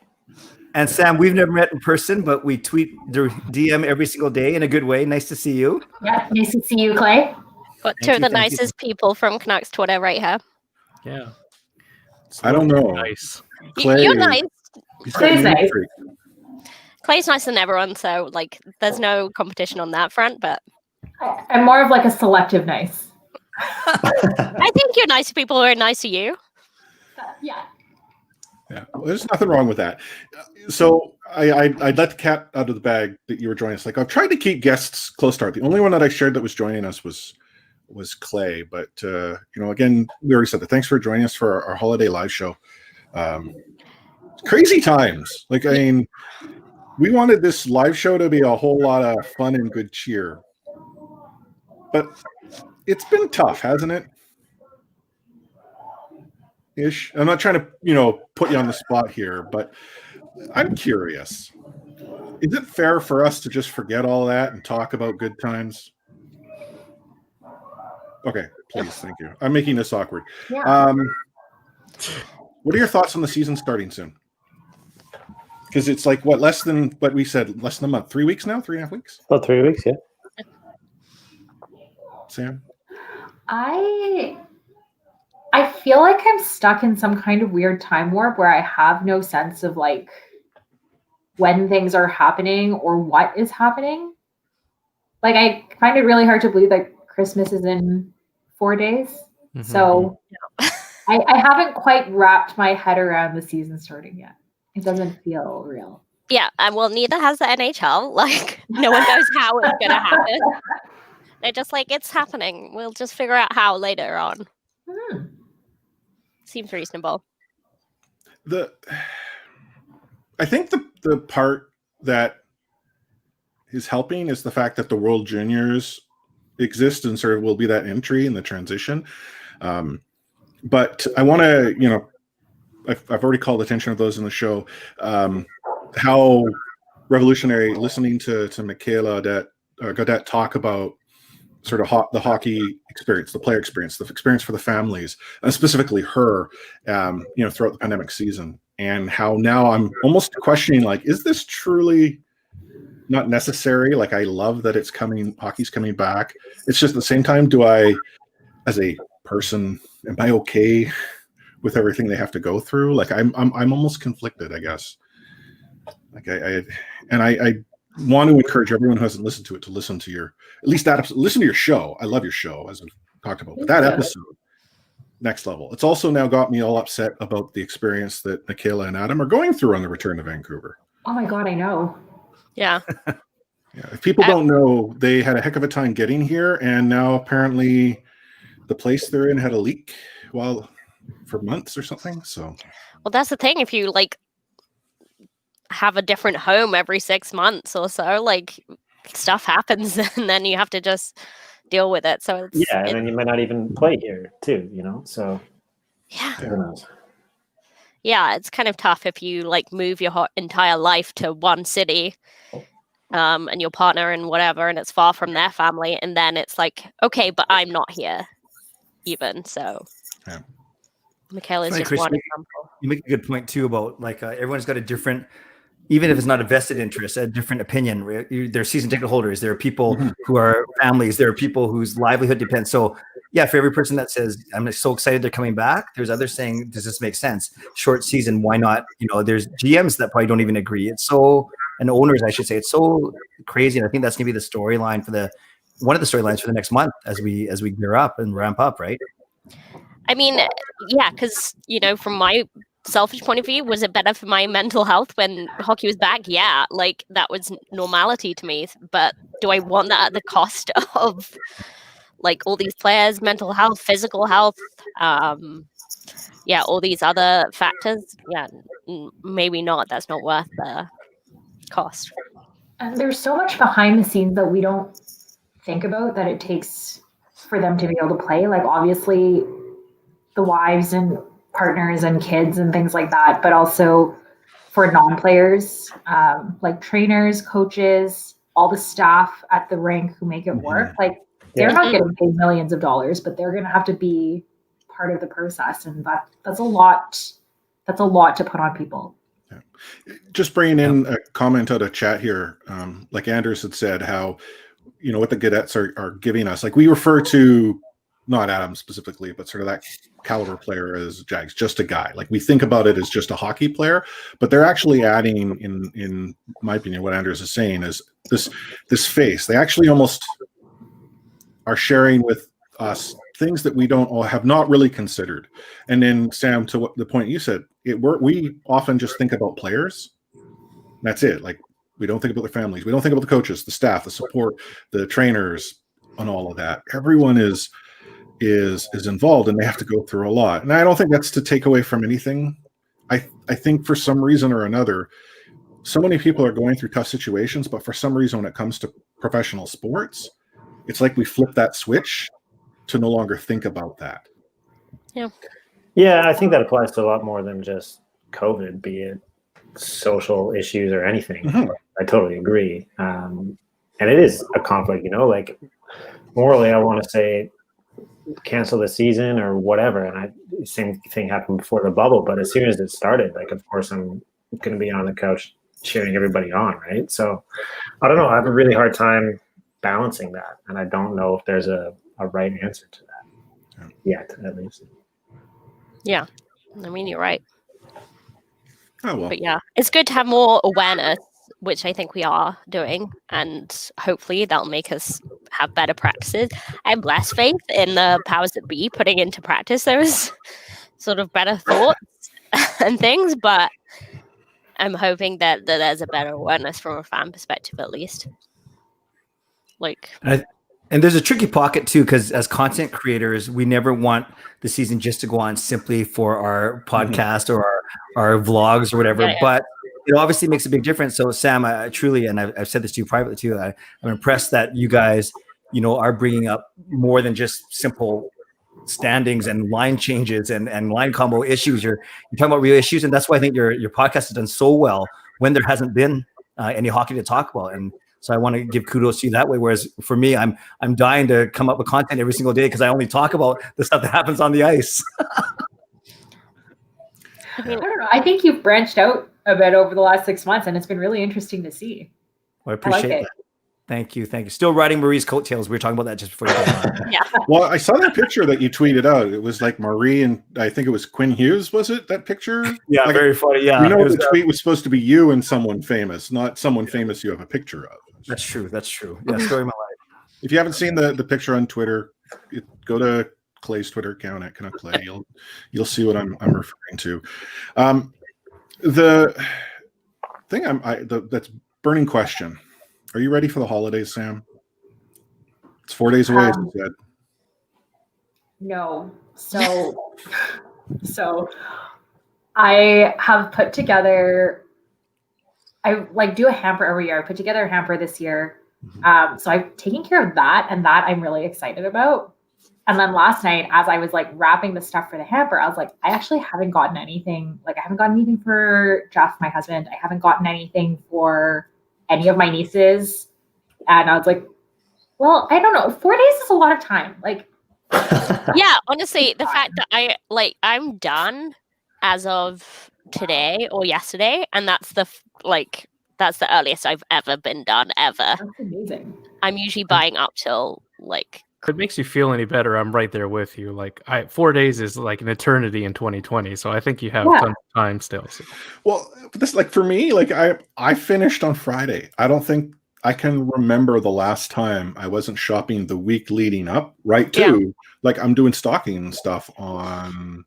and Sam, we've never met in person, but we tweet DM every single day in a good way. Nice to see you. Yeah, nice to see you, Clay. Got Thank two of you, the thank you. nicest people from Canucks Twitter right here. Yeah. I don't know. Nice. Clay, You're nice. he's got Clay's a nice. streak. Clay's nicer than everyone, so like there's no competition on that front, but I'm more of like a selective nice. I think you're nice to people who are nice to you. Yeah. Yeah, well, there's nothing wrong with that. So I let the cat out of the bag that you were joining us. Like, I've tried to keep guests close to heart. The only one that I shared that was joining us was Clay. But again, we already said that. Thanks for joining us for our holiday live show. Crazy times. Like, I mean, we wanted this live show to be a whole lot of fun and good cheer, but it's been tough, hasn't it? Ish. I'm not trying to, put you on the spot here, but I'm curious. Is it fair for us to just forget all that and talk about good times? Okay, please, thank you. I'm making this awkward. Yeah. What are your thoughts on the season starting soon? Because it's like less than what we said, less than a month, 3 weeks now, 3.5 weeks. About 3 weeks, yeah. Sam, I I feel like I'm stuck in some kind of weird time warp where I have no sense of like when things are happening or what is happening. Like I find it really hard to believe that Christmas is in 4 days. Mhm. So I haven't quite wrapped my head around the season starting yet. It doesn't feel real. Yeah, and well, neither has the NHL. Like, no one knows how it's gonna happen. They're just like, it's happening. We'll just figure out how later on. Hmm. Seems reasonable. I think the part that is helping is the fact that the World Juniors exist and sort of will be that entry in the transition. But I want to, I've already called attention to those in the show. How revolutionary listening to Michaela Gaudette talk about sort of the hockey experience, the player experience, the experience for the families, and specifically her, throughout the pandemic season, and how now I'm almost questioning, like, is this truly not necessary? Like, I love that it's coming, hockey's coming back. It's just at the same time, do I, as a person, am I okay with everything they have to go through? Like, I'm almost conflicted, I guess. Like I want to encourage everyone who hasn't listened to it to listen to your, at least that episode, listen to your show. I love your show, as we've talked about, but that episode, next level. It's also now got me all upset about the experience that Michaela and Adam are going through on the return to Vancouver. Oh my God, I know. Yeah. Yeah, if people don't know, they had a heck of a time getting here, and now apparently the place they're in had a leak for months or something. So, well, that's the thing. If you like have a different home every 6 months or so, like stuff happens, and then you have to just deal with it. So it's and then you might not even play here too. So yeah. Who knows? Yeah, it's kind of tough if you like move your entire life to one city. And your partner and whatever, and it's far from their family, and then it's like, okay, but I'm not here even. So yeah. Michaela is Right, just Chris, one example. You make a good point too about like everyone's got a different, even if it's not a vested interest, a different opinion. There are season ticket holders. There are people who are families. There are people whose livelihood depends. So yeah, for every person that says, I'm so excited they're coming back, there's others saying, does this make sense? Short season, why not? There's GMs that probably don't even agree. And owners, I should say, it's so crazy. And I think that's going to be the storyline one of the storylines for the next month as we gear up and ramp up, right? I mean, yeah, because, from my selfish point of view, was it better for my mental health when hockey was back? Yeah, like that was normality to me. But do I want that at the cost of like all these players' mental health, physical health? All these other factors. Yeah, maybe not. That's not worth the cost. And there's so much behind the scenes that we don't think about that it takes for them to be able to play. Like obviously the wives and partners and kids and things like that, but also for non-players, like trainers, coaches, all the staff at the rink who make it work. Like they're not getting paid millions of dollars, but they're going to have to be part of the process. And that's a lot to put on people. Just bringing in a comment out of chat here, like Anders had said, how what the Gaudets are giving us. Like we refer to not Adam specifically, but sort of that caliber player as Jags, just a guy. Like we think about it as just a hockey player, but they're actually adding, in my opinion, what Anders is saying is this face. They actually almost are sharing with us things that we have not really considered. And then Sam, to the point you said, we often just think about players. That's it. Like we don't think about their families. We don't think about the coaches, the staff, the support, the trainers, and all of that. Everyone is involved, and they have to go through a lot. And I don't think that's to take away from anything. I think for some reason or another, so many people are going through tough situations, but for some reason when it comes to professional sports, it's like we flip that switch to no longer think about that. Yeah, I think that applies to a lot more than just COVID, be it social issues or anything. I totally agree. And it is a conflict, like morally, I want to say cancel the season or whatever. And same thing happened before the bubble, but as soon as it started, like, of course, I'm going to be on the couch cheering everybody on, right? So I don't know. I have a really hard time balancing that. And I don't know if there's a right answer to that yet, at least. Yeah, I mean, you're right. Oh well. But yeah, it's good to have more awareness, which I think we are doing, and hopefully that'll make us have better practices. I have less faith in the powers that be putting into practice those sort of better thoughts and things, but I'm hoping that there's a better awareness from a fan perspective, at least. Like, And there's a tricky pocket too, because as content creators, we never want the season just to go on simply for our podcast or our vlogs or whatever. Yeah. But it obviously makes a big difference. So Sam, I truly, and I've said this to you privately too, I'm impressed that you guys, are bringing up more than just simple standings and line changes and line combo issues. You're talking about real issues, and that's why I think your podcast has done so well when there hasn't been any hockey to talk about. And so I want to give kudos to you that way. Whereas for me, I'm dying to come up with content every single day because I only talk about the stuff that happens on the ice. I don't know. I think you've branched out a bit over the last 6 months, and it's been really interesting to see. Well, I appreciate like that. Thank you. Still riding Marie's coattails. We were talking about that just before you came on. Yeah. Well, I saw that picture that you tweeted out. It was like Marie and I think it was Quinn Hughes. Was it that picture? Yeah, like, very funny. Yeah, the tweet was supposed to be you and someone famous, not someone famous you have a picture of. That's true. Yeah, story of my life. If you haven't seen the picture on Twitter, go to Clay's Twitter account at Canuck Clay. You'll see what I'm referring to. The thing that's burning question. Are you ready for the holidays, Sam? It's 4 days away, as you said. No. So I have put together, I do a hamper every year. I put together a hamper this year. So I've taken care of that, and that I'm really excited about. And then last night, as I was wrapping the stuff for the hamper, I was like, I actually haven't gotten anything. I haven't gotten anything for Jeff, my husband. I haven't gotten anything for any of my nieces. And I was like, well, I don't know. 4 days is a lot of time. Yeah, honestly, the fact that I'm done as of today or yesterday, and that's the earliest I've ever been done ever. That's amazing. I'm usually buying up till If it makes you feel any better, I'm right there with you. 4 days is like an eternity in 2020, so I think you have tons of time still. So. Well, this for me, I finished on Friday. I don't think I can remember the last time I wasn't shopping the week leading up, right? Too. I'm doing stocking and stuff on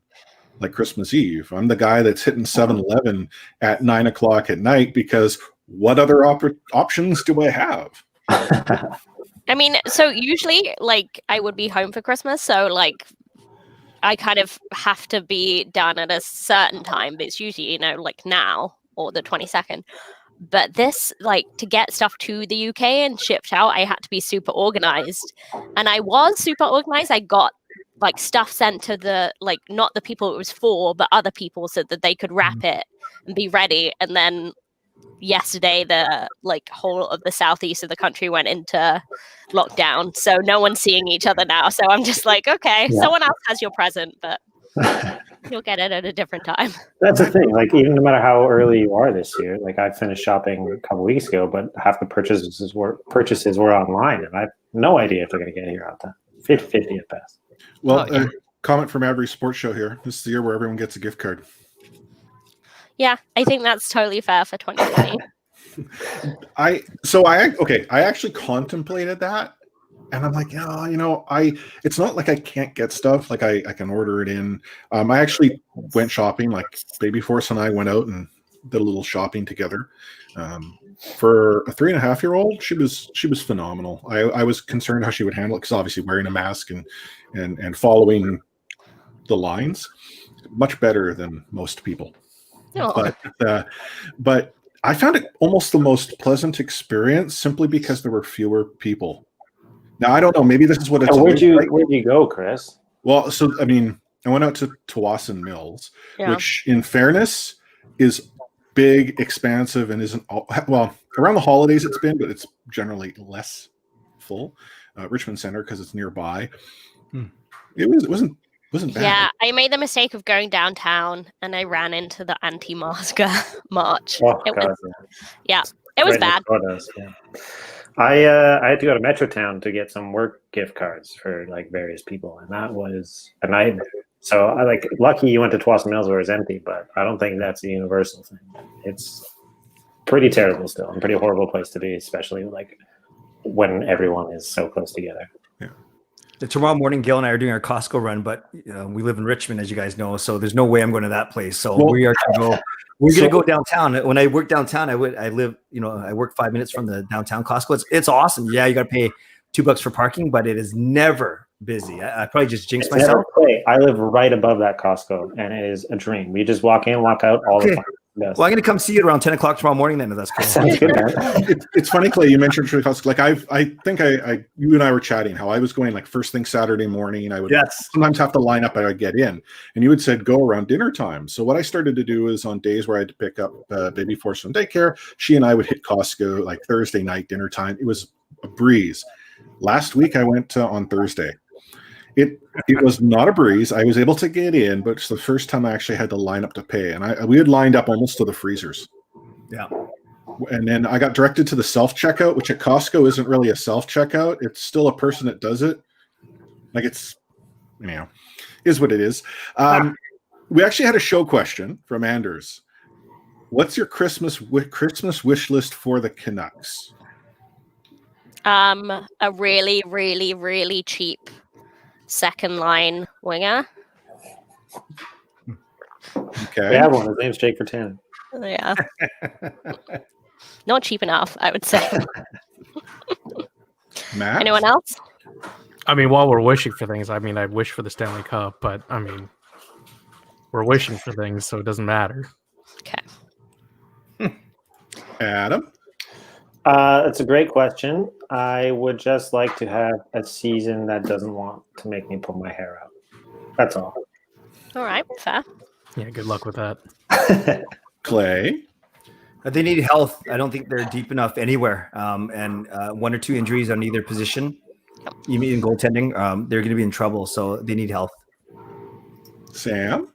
Christmas Eve. I'm the guy that's hitting 7-Eleven at 9 o'clock at night because what other options do I have? I mean, so usually I would be home for Christmas, so I kind of have to be done at a certain time, but it's usually now or the 22nd. But this, to get stuff to the UK and shipped out, I had to be super organized. And I was super organized. I got stuff sent to the not the people it was for, but other people, so that they could wrap it and be ready. And then yesterday, the whole of the southeast of the country went into lockdown, so no one's seeing each other now. So I'm just okay, someone else has your present, but you'll get it at a different time. That's the thing. Even no matter how early you are this year, I finished shopping a couple weeks ago, but half the purchases were online, and I have no idea if they're going to get here out there. 50-50 at best. Well, comment from every sports show here. This is the year where everyone gets a gift card. Yeah, I think that's totally fair for 2020. I actually contemplated that, and I'm like, it's not like I can't get stuff. I can order it in. I actually went shopping. Baby Force and I went out and did a little shopping together. For a 3.5-year-old, she was phenomenal. I was concerned how she would handle it because obviously wearing a mask and following the lines, much better than most people. Oh. But I found it almost the most pleasant experience simply because there were fewer people. Now I don't know. Maybe this is what it's. Where'd you go, Chris? Well, so I went out to Tawasin Mills, which, in fairness, is big, expansive, and isn't around the holidays it's been, but it's generally less full. Richmond Center because it's nearby. It wasn't bad. Yeah, I made the mistake of going downtown and I ran into the anti-masker march. Oh, it God, was bad. I had to go to Metrotown to get some work gift cards for various people, and I So I like lucky you went to Tuason Mills where it's empty, but I don't think that's a universal thing. It's pretty terrible still, and pretty horrible place to be, especially like when everyone is so close together. Tomorrow morning, Gail and I are doing our Costco run, but we live in Richmond, as you guys know, so there's no way I'm going to that place. So we are going to go. We're going to go downtown. When I work downtown, I work 5 minutes from the downtown Costco. It's awesome. Yeah, you got to pay $2 for parking, but it is never busy. I probably just jinxed myself. I live right above that Costco, and it is a dream. We just walk in, walk out all the time. Yes. Well, I'm going to come see you around 10 o'clock tomorrow morning then, if that's cool. Sounds good, man. It's funny, Clay, you mentioned Costco. Like I think you and I were chatting how I was going like first thing Saturday morning, and I would sometimes have to line up and I'd get in, and you had said go around dinner time. So what I started to do is on days where I had to pick up baby Force from daycare, she and I would hit Costco like Thursday night dinner time. It was a breeze. Last week I went on Thursday. It was not a breeze. I was able to get in, but it's the first time I actually had to line up to pay. And we had lined up almost to the freezers. Yeah. And then I got directed to the self-checkout, which at Costco isn't really a self-checkout. It's still a person that does it. Like it's, is what it is. We actually had a show question from Anders. What's your Christmas wish list for the Canucks? A really, really, really cheap second line winger. Okay. We have one. His name's Jake Virtanen. Yeah. Not cheap enough, I would say. Matt? Anyone else? I mean, while we're wishing for things, I wish for the Stanley Cup, but we're wishing for things, so it doesn't matter. Okay. Adam? It's a great question. I would just like to have a season that doesn't want to make me pull my hair out. That's all. All right, fair. Yeah, good luck with that. Clay? They need health. I don't think they're deep enough anywhere. And 1 or 2 injuries on either position, even in goaltending, they're going to be in trouble. So they need health. Sam?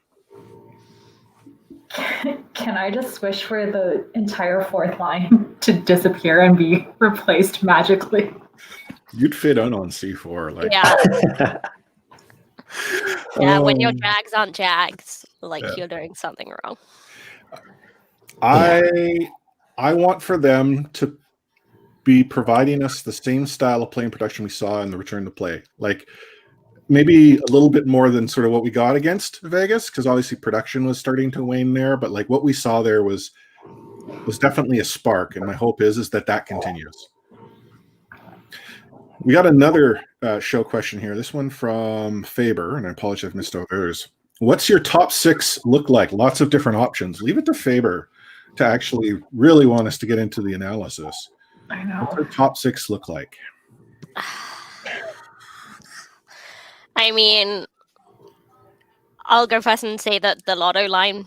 Can I just wish for the entire fourth line to disappear and be replaced magically? You'd fit on C4. Like. Yeah. Yeah, when your Jags aren't Jags, you're doing something wrong. I want for them to be providing us the same style of playing production we saw in the return to play. Like maybe a little bit more than sort of what we got against Vegas, because obviously production was starting to wane there. But like what we saw there was definitely a spark, and my hope is that continues. We got another show question here. This one from Faber, and I apologize if I missed others. What's your top 6 look like? Lots of different options. Leave it to Faber to actually really want us to get into the analysis. I know. What's our top 6 look like? I mean, I'll go first and say that the Lotto line,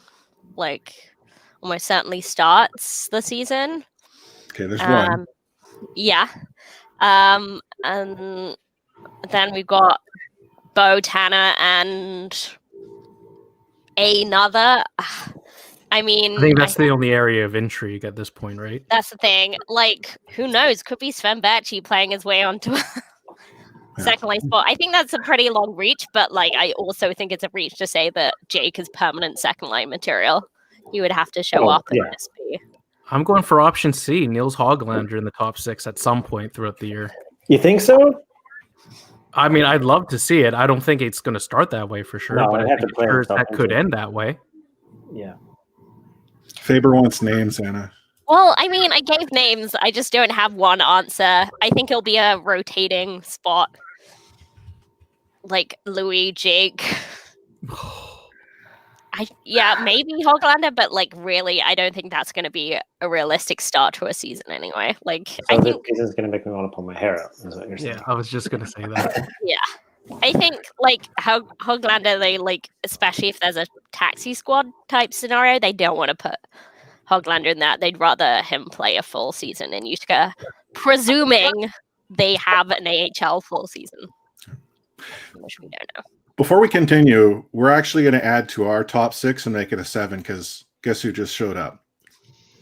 almost certainly starts the season. Okay, there's one. Yeah. And then we've got Bo, Tanner, and another. I think that's the only area of intrigue at this point, right? That's the thing. Who knows? Could be Sven Bacci playing his way onto second line spot. I think that's a pretty long reach, but I also think it's a reach to say that Jake is permanent second line material. He would have to show up in this be. I'm going for option C, Niels Hoglander in the top 6 at some point throughout the year. You think so? I'd love to see it. I don't think it's going to start that way for sure, but I think that could end that way. Yeah. Faber wants names, Anna. Well, I gave names. I just don't have one answer. I think it'll be a rotating spot. Louis, Jake. Maybe Hoglander, but really, I don't think that's going to be a realistic start to a season anyway. I think this season's going to make me want to pull my hair out. Is what you're saying? Yeah, I was just going to say that. Yeah, I think Hoglander, they especially if there's a taxi squad type scenario, they don't want to put Hoglander in that. They'd rather him play a full season in Utica, presuming they have an AHL full season, which we don't know. Before we continue, we're actually going to add to our top 6 and make it a 7 because guess who just showed up?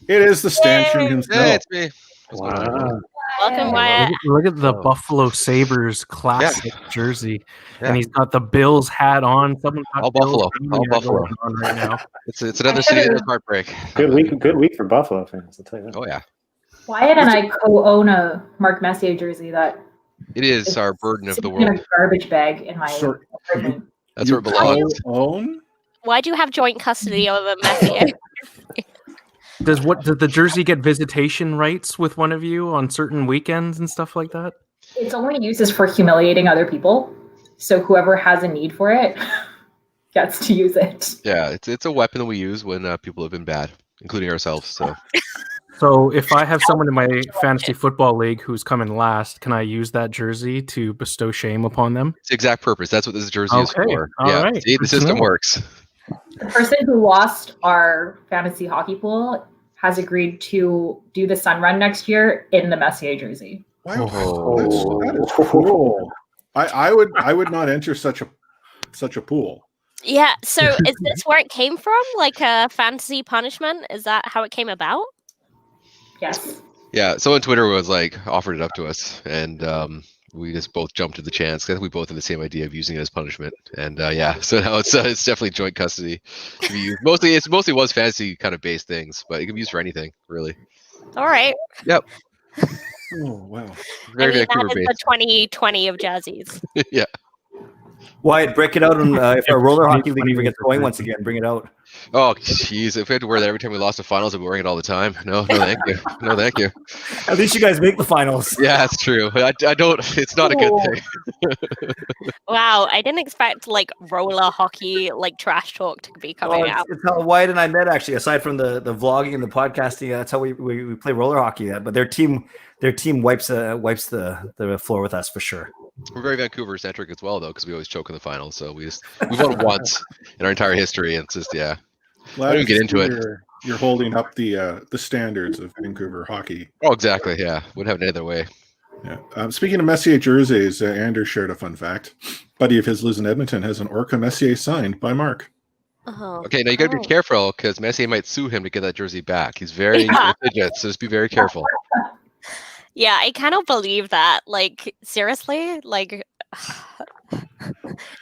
It is the stanchion himself. Hey, it's me. Wow. Welcome, Wyatt. Wyatt. Look at the Oh. Buffalo Sabres classic jersey, Yeah. and he's got the Bills hat on. Someone's got All Bills Buffalo. Premier All Buffalo. going on right now. It's another city that's heartbreak. Good week for Buffalo fans. I'll tell you that. Oh yeah, Wyatt and I co-own a Mark Messier jersey that it is is our burden of the sitting in world. a garbage bag in my Sorry. apartment. That's where it belongs. Own? Why do you have joint custody over Messier? Does the jersey get visitation rights with one of you on certain weekends and stuff like that? Its only use is for humiliating other people. So whoever has a need for it gets to use it. Yeah, it's a weapon that we use when people have been bad, including ourselves. So if I have someone in my fantasy football league who's coming last, can I use that jersey to bestow shame upon them? It's the exact purpose. That's what this jersey is Okay, for. all Yeah, right, see, good the to system know. works. The person who lost our fantasy hockey pool has agreed to do the Sun Run next year in the Messier jersey. Wow, Oh. that is cool. I would not enter such a pool. Yeah, so is this where it came from? Like a fantasy punishment? Is that how it came about? Yes. Yeah, someone on Twitter was like offered it up to us, and we just both jumped at the chance. I think we both had the same idea of using it as punishment, and yeah, so now it's definitely joint custody to be used. Mostly was fantasy kind of based things, but it can be used for anything really. All right. Oh wow. Very I mean, Vancouver that is the based. 2020 of Jazzies. Yeah. Wyatt, break it out on if our roller hockey league funny ever gets with going the once again. Bring it out. Oh, jeez. If we had to wear that every time we lost the finals, I'd be wearing it all the time. No, thank you. No, thank you. At least you guys make the finals. Yeah, that's true. I don't. It's not a good thing. Wow, I didn't expect like roller hockey, like trash talk to be coming out. It's how Wyatt and I met actually. Aside from the vlogging and the podcasting, that's how we play roller hockey. But their team wipes the floor with us for sure. We're very Vancouver centric as well, though, because we always choke in the finals. So we won once in our entire history, and it's just I don't even get into it. You're holding up the standards of Vancouver hockey. Oh, exactly. Yeah, wouldn't have it any other way. Yeah. Speaking of Messier jerseys, Anders shared a fun fact. Buddy of his lives in Edmonton has an Orca Messier signed by Mark. Oh. Okay, now you got to be careful because Messier might sue him to get that jersey back. He's very litigious, so just be very careful. Yeah, I cannot believe that. Like, seriously? Like,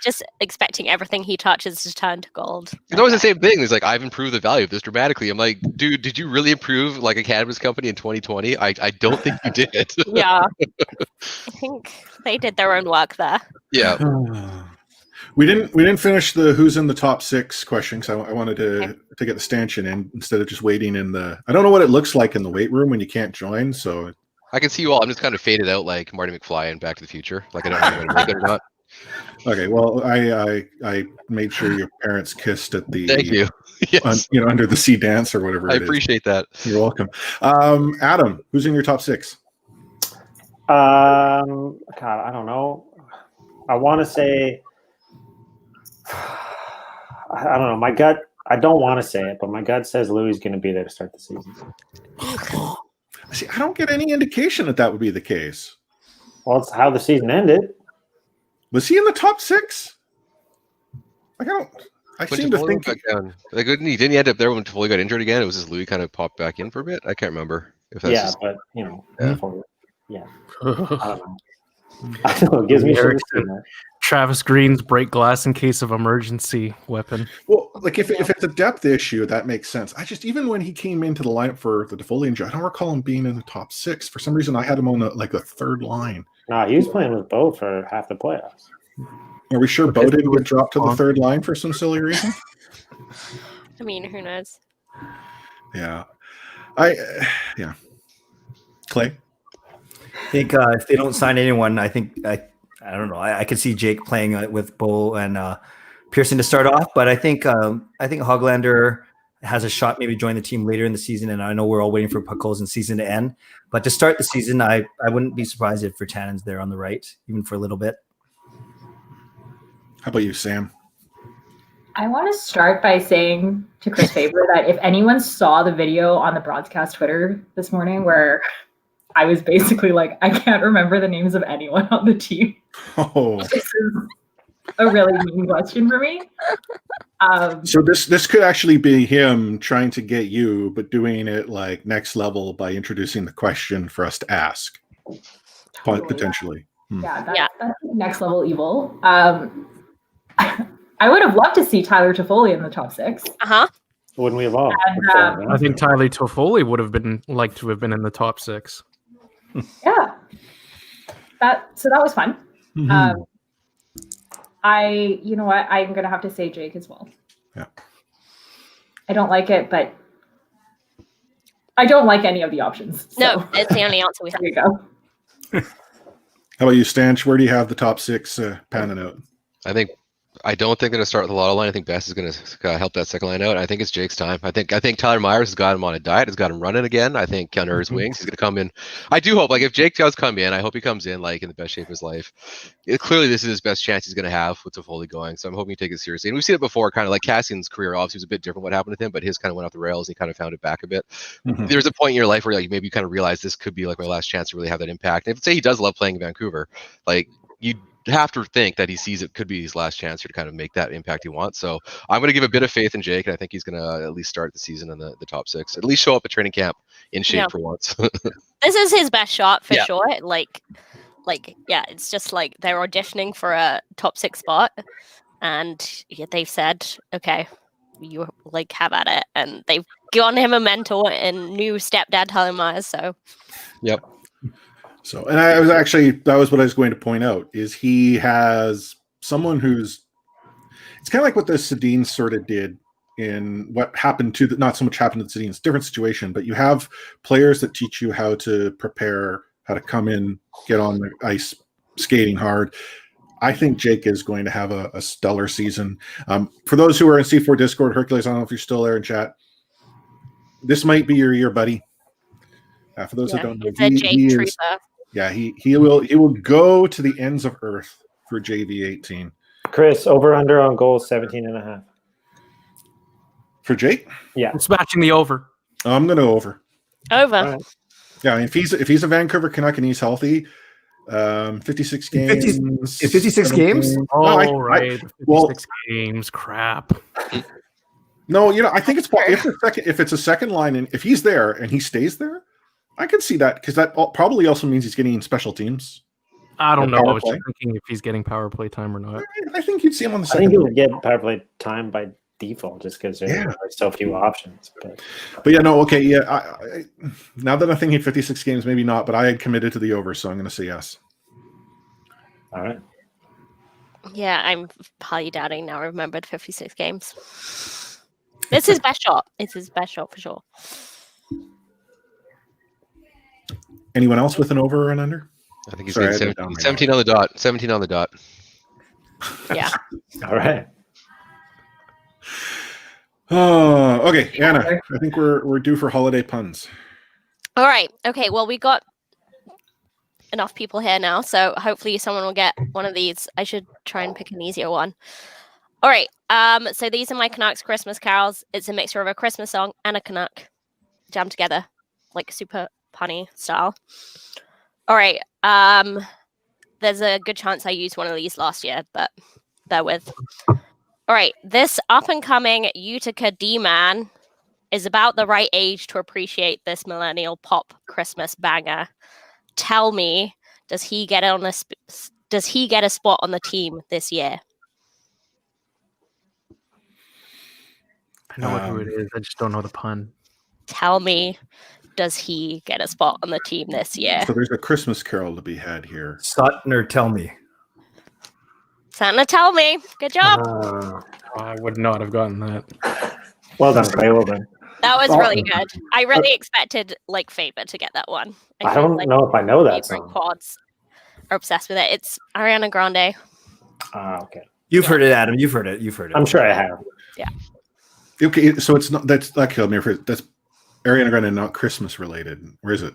just expecting everything he touches to turn to gold. It's always the same thing. It's like, I've improved the value of this dramatically. I'm like, dude, did you really improve like a cannabis company in 2020? I don't think you did. Yeah. I think they did their own work there. Yeah. We didn't finish the who's in the top 6 question because I wanted to get the stanchion in instead of just waiting in the. I don't know what it looks like in the weight room when you can't join. So I can see you all. I'm just kind of faded out like Marty McFly in Back to the Future. Like I don't know if I'm going to make it or not. Okay, well, I made sure your parents kissed at the. Thank you. Yes. Under the sea dance or whatever. I it is. appreciate that. You're welcome. Adam, who's in your top 6? God, I don't know. I want to say, I don't know. My gut, I don't want to say it, but my gut says Louis is going to be there to start the season. See, I don't get any indication that would be the case. Well, it's how the season ended. Was he in the top 6? Like I When seem to Toffoli think. went back down. Like, didn't he end up there when Toffoli got injured again? It was just Louis kind of popped back in for a bit. I can't remember if that's Yeah, just, but you know, Yeah. I don't know. I don't know. It gives me shit to see that. Travis Green's break glass in case of emergency weapon. Well, like if it's a depth issue, that makes sense. Even when he came into the lineup for the Toffoli injury, I don't recall him being in the top 6. For some reason, I had him on a third line. Nah, he was playing with Bo for half the playoffs. Are we sure Bo didn't get dropped to the third line for some silly reason? I mean, who knows? Yeah. Clay? I think if they don't sign anyone, I don't know. I could see Jake playing with Bo and Pearson to start off, but I think Hoglander has a shot maybe join the team later in the season. And I know we're all waiting for Podkolzin's season to end, but to start the season, I wouldn't be surprised if Virtanen's there on the right, even for a little bit. How about you, Sam? I want to start by saying to Chris Faber that if anyone saw the video on the broadcast Twitter this morning where I was basically like, I can't remember the names of anyone on the team. Oh, This is a really mean question for me. so this could actually be him trying to get you, but doing it like next level by introducing the question for us to ask. Totally. Potentially. Yeah, that's next level evil. I would have loved to see Tyler Toffoli in the top 6. Wouldn't we have all? I think Tyler Toffoli would have been like to have been in the top 6. Yeah. That was fun. Mhm. You know what? I'm gonna have to say Jake as well. Yeah. I don't like it, but I don't like any of the options. So. No, it's the only answer we have. There you go. How about you, Stanch? Where do you have the top 6 panning out? I don't think they're going to start with the lotto line. I think Bess is going to help that second line out. I think it's Jake's time. I think Tyler Myers has got him on a diet, has got him running again. I think under his wings, he's going to come in. I do hope, like, if Jake does come in, I hope he comes in like in the best shape of his life. Clearly, this is his best chance he's going to have with Toffoli going. So I'm hoping he take it seriously. And we've seen it before, kind of like Cassian's career. Obviously, was a bit different what happened with him, but his kind of went off the rails. And he kind of found it back a bit. There's a point in your life where like maybe you kind of realize this could be like my last chance to really have that impact. And if say he does love playing in Vancouver, like you have to think that he sees it could be his last chance to kind of make that impact he wants. So I'm going to give a bit of faith in Jake, and I think he's going to at least start the season in the top 6. At least show up at training camp in shape for once. This is his best shot for sure. Like, yeah, it's just like they're auditioning for a top 6 spot, and they've said, okay, you like have at it, and they've given him a mentor and new stepdad Tyler Myers. So, yep. So, and that was what I was going to point out, is he has someone who's, it's kind of like what the Sedins sort of did in what happened to not so much happened to the Sedins, different situation, but you have players that teach you how to prepare, how to come in, get on the ice, skating hard. I think Jake is going to have a stellar season. For those who are in C4 Discord, Hercules, I don't know if you're still there in chat. This might be your year, buddy. For those that don't know, he will go to the ends of Earth for JV18. Chris, over under on goals 17.5. For Jake? Yeah. I'm smashing the over. I'm going to over. Over. Right. Yeah, if he's a Vancouver Canuck and he's healthy, 56 games. 56 games? Oh, right. 56 games. Crap. No, I think it's if it's a second line, and if he's there and he stays there, I can see that, because that probably also means he's getting special teams. I don't know. I was just thinking if he's getting power play time or not. I think you'd see him on the second. I think he would get power play time by default, just because there are so few options. But yeah, no, okay, yeah. I now that I'm thinking 56 games, maybe not, but I had committed to the over, so I'm going to say yes. All right. Yeah, I'm highly doubting now. I remembered 56 games. It's his best shot. It's his best shot for sure. Anyone else with an over or an under? I think he's getting 17 on the dot. 17 on the dot. Yeah. All right. Oh, okay, Anna. I think we're due for holiday puns. All right. Okay. Well, we got enough people here now, so hopefully someone will get one of these. I should try and pick an easier one. All right. So these are my Canucks Christmas carols. It's a mixture of a Christmas song and a Canuck jammed together, like super punny style. All right. There's a good chance I used one of these last year, but bear with. All right. This up-and-coming Utica D-man is about the right age to appreciate this millennial pop Christmas banger. Tell me, does he get a spot on the team this year? I know who it is. I just don't know the pun. Tell me, does he get a spot on the team this year? So there's a Christmas carol to be had here. Sutner, tell me. Santa, tell me. Good job. I would not have gotten that. Well done, Clay. Well done. That was really good. I really expected like Faber to get that one. I don't know if I know that song. Quads are obsessed with it. It's Ariana Grande. Okay. You've heard it, Adam. You've heard it. I'm sure I have. Yeah. Okay, so it's not that killed me. That's Ariana Grande, not Christmas related, or is it?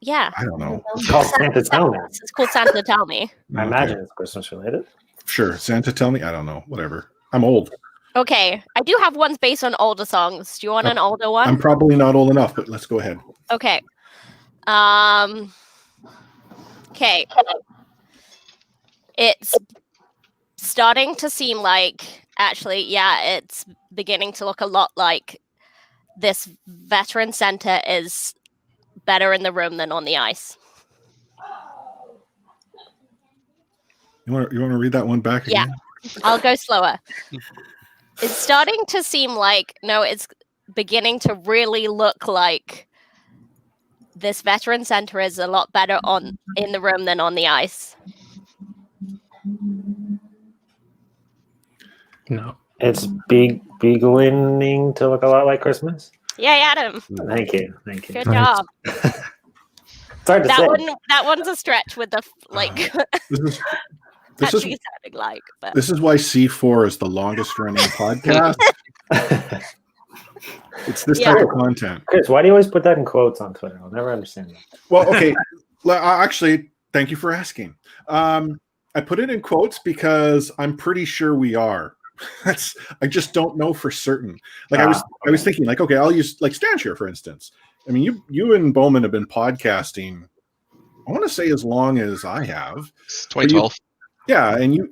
Yeah. I don't know. It's called Santa Tell Me. It's called Santa Tell Me. I imagine it's Christmas related. Sure, Santa Tell Me. I don't know. Whatever. I'm old. Okay, I do have ones based on older songs. Do you want an older one? I'm probably not old enough, but let's go ahead. Okay. Okay. It's starting to seem like, actually, yeah, it's beginning to look a lot like this veteran center is better in the room than on the ice. You want to read that one back Yeah. again? I'll go slower. It's starting to seem like, no, it's beginning to really look like this veteran center is a lot better in the room than on the ice. No. It's beginning to look a lot like Christmas. Yay, Adam. Thank you. Good Nice. job. It's hard to say. That one's a stretch with the like This is actually sounding like. But this is why C4 is the longest running podcast. It's this type of content. Chris, why do you always put that in quotes on Twitter? I'll never understand that. Well, okay. Actually, thank you for asking. I put it in quotes because I'm pretty sure we are. I just don't know for certain. Like I was thinking, like, okay, I'll use like Stanshire, for instance. I mean, you and Bowman have been podcasting, I want to say as long as I have. 2012. Yeah, and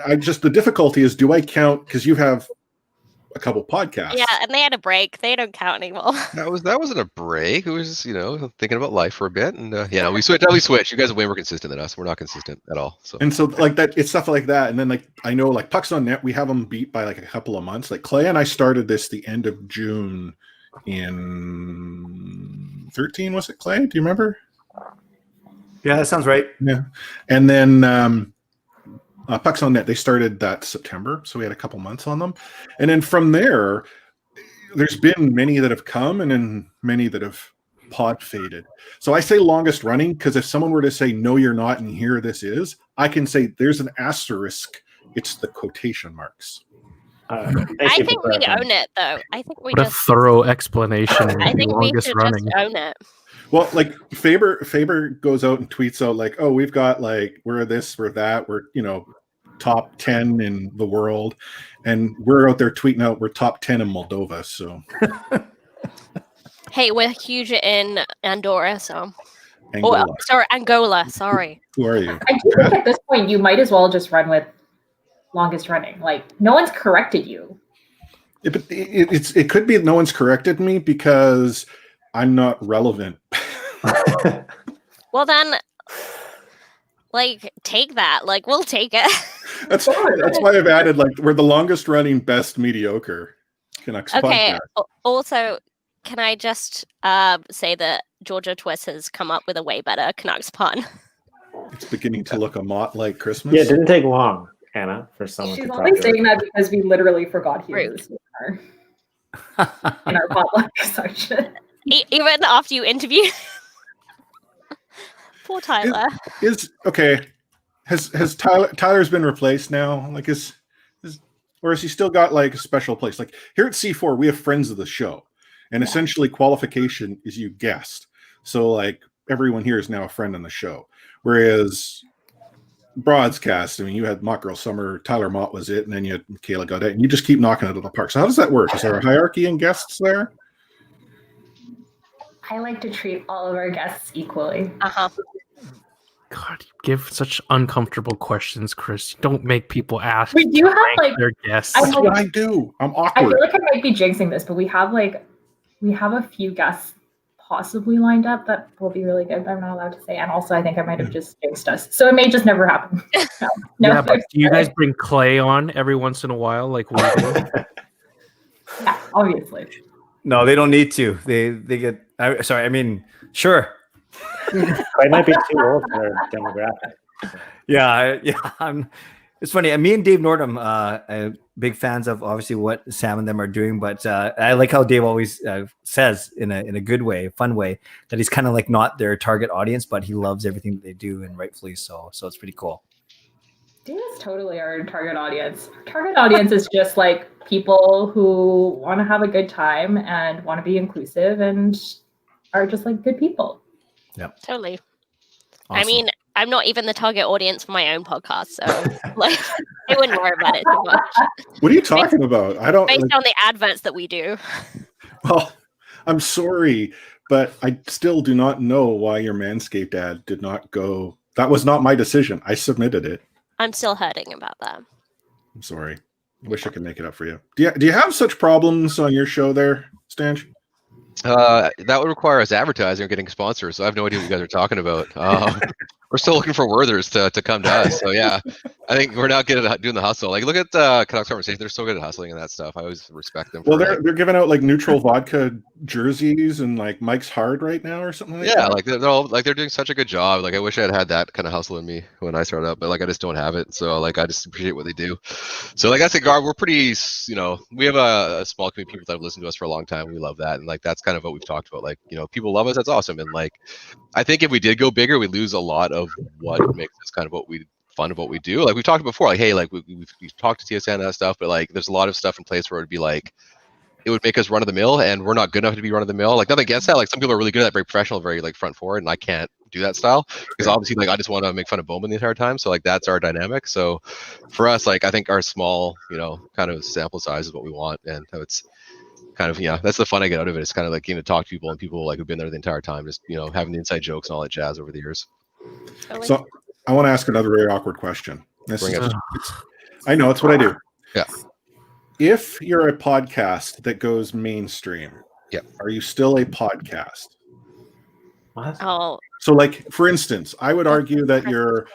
I just, the difficulty is, do I count, because you have a couple podcasts? yeah, and they had a break. They don't count anymore. That wasn't a break. It was just, thinking about life for a bit, and we switched. You guys are way more consistent than us. We're not consistent at all. So And so like that, it's stuff like that. And then like I know like Pucks on Net, we have them beat by like a couple of months. Like Clay and I started this the end of June in 13. Was it, Clay? Do you remember? Yeah, that sounds right. Yeah. And then Pucks on Net, they started that September, so we had a couple months on them. And then from there, there's been many that have come and then many that have pod faded. So I say longest running because if someone were to say, no, you're not, and here this is, I can say there's an asterisk. It's the quotation marks. I think we own it, though. I think we What a just thorough explanation. of I the think we longest should running. just own it. Well, like Faber goes out and tweets out like, oh, we've got like, we're this, we're that, we're, top 10 in the world. And we're out there tweeting out we're top 10 in Moldova. So Hey, we're huge in Andorra, so. Angola. Oh, sorry, Angola. Sorry. Who are you? I do think at this point you might as well just run with longest running. Like no one's corrected you. It could be no one's corrected me because I'm not relevant. Well then, like, take that. Like, we'll take it. That's why I've added like we're the longest running best mediocre Canucks Okay. podcast. Also, can I just say that Georgia Twist has come up with a way better Canucks pun? It's beginning to look a lot like Christmas. Yeah, it didn't take long, Anna, for someone She's to only talk saying that because we literally forgot he Rude. was in our potluck section. Even after you interview. Poor Tyler. Okay. Has Tyler's been replaced now? Like or has he still got like a special place? Like here at C4, we have friends of the show, and essentially qualification is you guessed. So like everyone here is now a friend on the show. Whereas Broadcast, I mean, you had Mock Girl Summer, Tyler Mott was it, and then you had Michaela Gaudet, and you just keep knocking it out of the park. So how does that work? Is there a hierarchy in guests there? I like to treat all of our guests equally. Uh-huh. God, you give such uncomfortable questions, Chris. You don't make people ask. We do have like their guests. That's what I do. I'm I awkward. feel like I might be jinxing this, but we have a few guests possibly lined up that will be really good, but I'm not allowed to say. And also I think I might have just jinxed us. So it may just never happen. No, Yeah, but do you guys bring Clay on every once in a while like we do? yeah, obviously. No, they don't need to. They get. Sorry, I mean, sure. I might be too old for their demographic. Yeah. It's funny. Me and Dave Nordham, big fans of obviously what Sam and them are doing, but I like how Dave always says in a good way, fun way, that he's kind of like not their target audience, but he loves everything that they do, and rightfully so. So it's pretty cool. Dave is totally our target audience. Our target audience is just like people who want to have a good time and want to be inclusive and are just like good people. Totally. Awesome. I mean, I'm not even the target audience for my own podcast, so like I wouldn't worry about it too much. What are you talking about? I don't. Based on the adverts that we do. Well, I'm sorry, but I still do not know why your Manscaped ad did not go. That was not my decision. I submitted it. I'm still hurting about that. I'm sorry. I wish I could make it up for you. Do you have such problems on your show there, Stanch? That would require us advertising or getting sponsors. So I have no idea what you guys are talking about. we're still looking for Werthers to come to us. So yeah, I think we're not good at doing the hustle. Like look at Canucks conversation; they're so good at hustling and that stuff. I always respect them. Well, For, they're giving out like neutral vodka jerseys and like Mike's Hard right now or something like yeah, that. like they're all like they're doing such a good job. Like I wish I had that kind of hustle in me when I started up, but like I just don't have it. So like I just appreciate what they do. So like I said, Gar, we're pretty, we have a small community of people that have listened to us for a long time. We love that, and like that's kind of what we've talked about. Like people love us. That's awesome. And like I think if we did go bigger, we'd lose a lot of what makes us kind of fun of what we do. Like we've talked before, like hey, like we've talked to TSN and that stuff, but like there's a lot of stuff in place where it'd be like it would make us run of the mill, and we're not good enough to be run of the mill. Like nothing against that. Like some people are really good at that, very professional, very like front forward, and I can't do that style because obviously like I just want to make fun of Bowman the entire time. So like that's our dynamic. So for us, like I think our small, kind of sample size is what we want, and it's kind of that's the fun I get out of it. It's kind of like getting to talk to people and people like who've been there the entire time, just having the inside jokes and all that jazz over the years. So I want to ask another very awkward question. I know it's what I do. Yeah. If you're a podcast that goes mainstream, are you still a podcast? What? Oh, So, like for instance, I would argue that your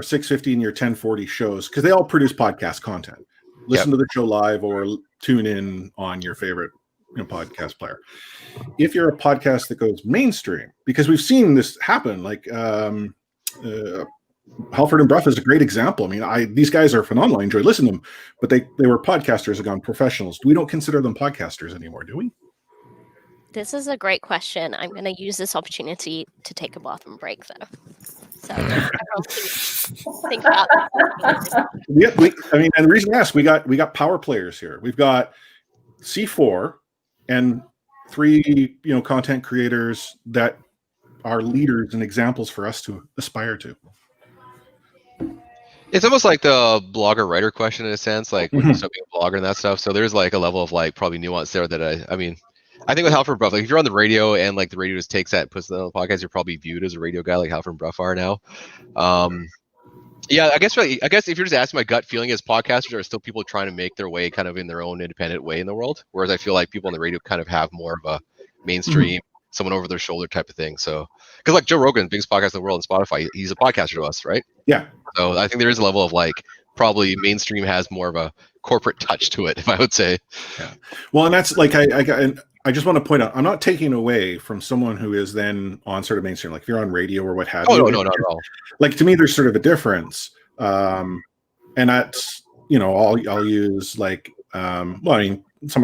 650 and your 1040 shows, because they all produce podcast content. Listen to the show live or tune in on your favorite podcast player. If you're a podcast that goes mainstream, because we've seen this happen, like Halford and Bruff is a great example. I mean, these guys are phenomenal. I enjoy listening to them, but they were podcasters have gone professionals. We don't consider them podcasters anymore, do we? this is a great question. I'm going to use this opportunity to take a bathroom break, though. So everyone think about that. And the reason I ask, we got power players here. We've got C4 and 3, content creators that are leaders and examples for us to aspire to. It's almost like the blogger writer question in a sense, like when you start being a blogger and that stuff. So there's like a level of like probably nuance there that I think with Halford and Bruff, like if you're on the radio and like the radio just takes that and puts it on the podcast, you're probably viewed as a radio guy like Halford and Bruff are now. Yeah, I guess if you're just asking my gut feeling, as podcasters are still people trying to make their way kind of in their own independent way in the world. Whereas I feel like people on the radio kind of have more of a mainstream, someone over their shoulder type of thing. So, because like Joe Rogan, biggest podcast in the world, and Spotify, he's a podcaster to us, right? Yeah. So I think there is a level of like probably mainstream has more of a corporate touch to it, if I would say. Yeah. Well, and that's like I just want to point out, I'm not taking away from someone who is then on sort of mainstream, like if you're on radio or what have you. No, not at all. Like to me, there's sort of a difference, and that's I'll use like someone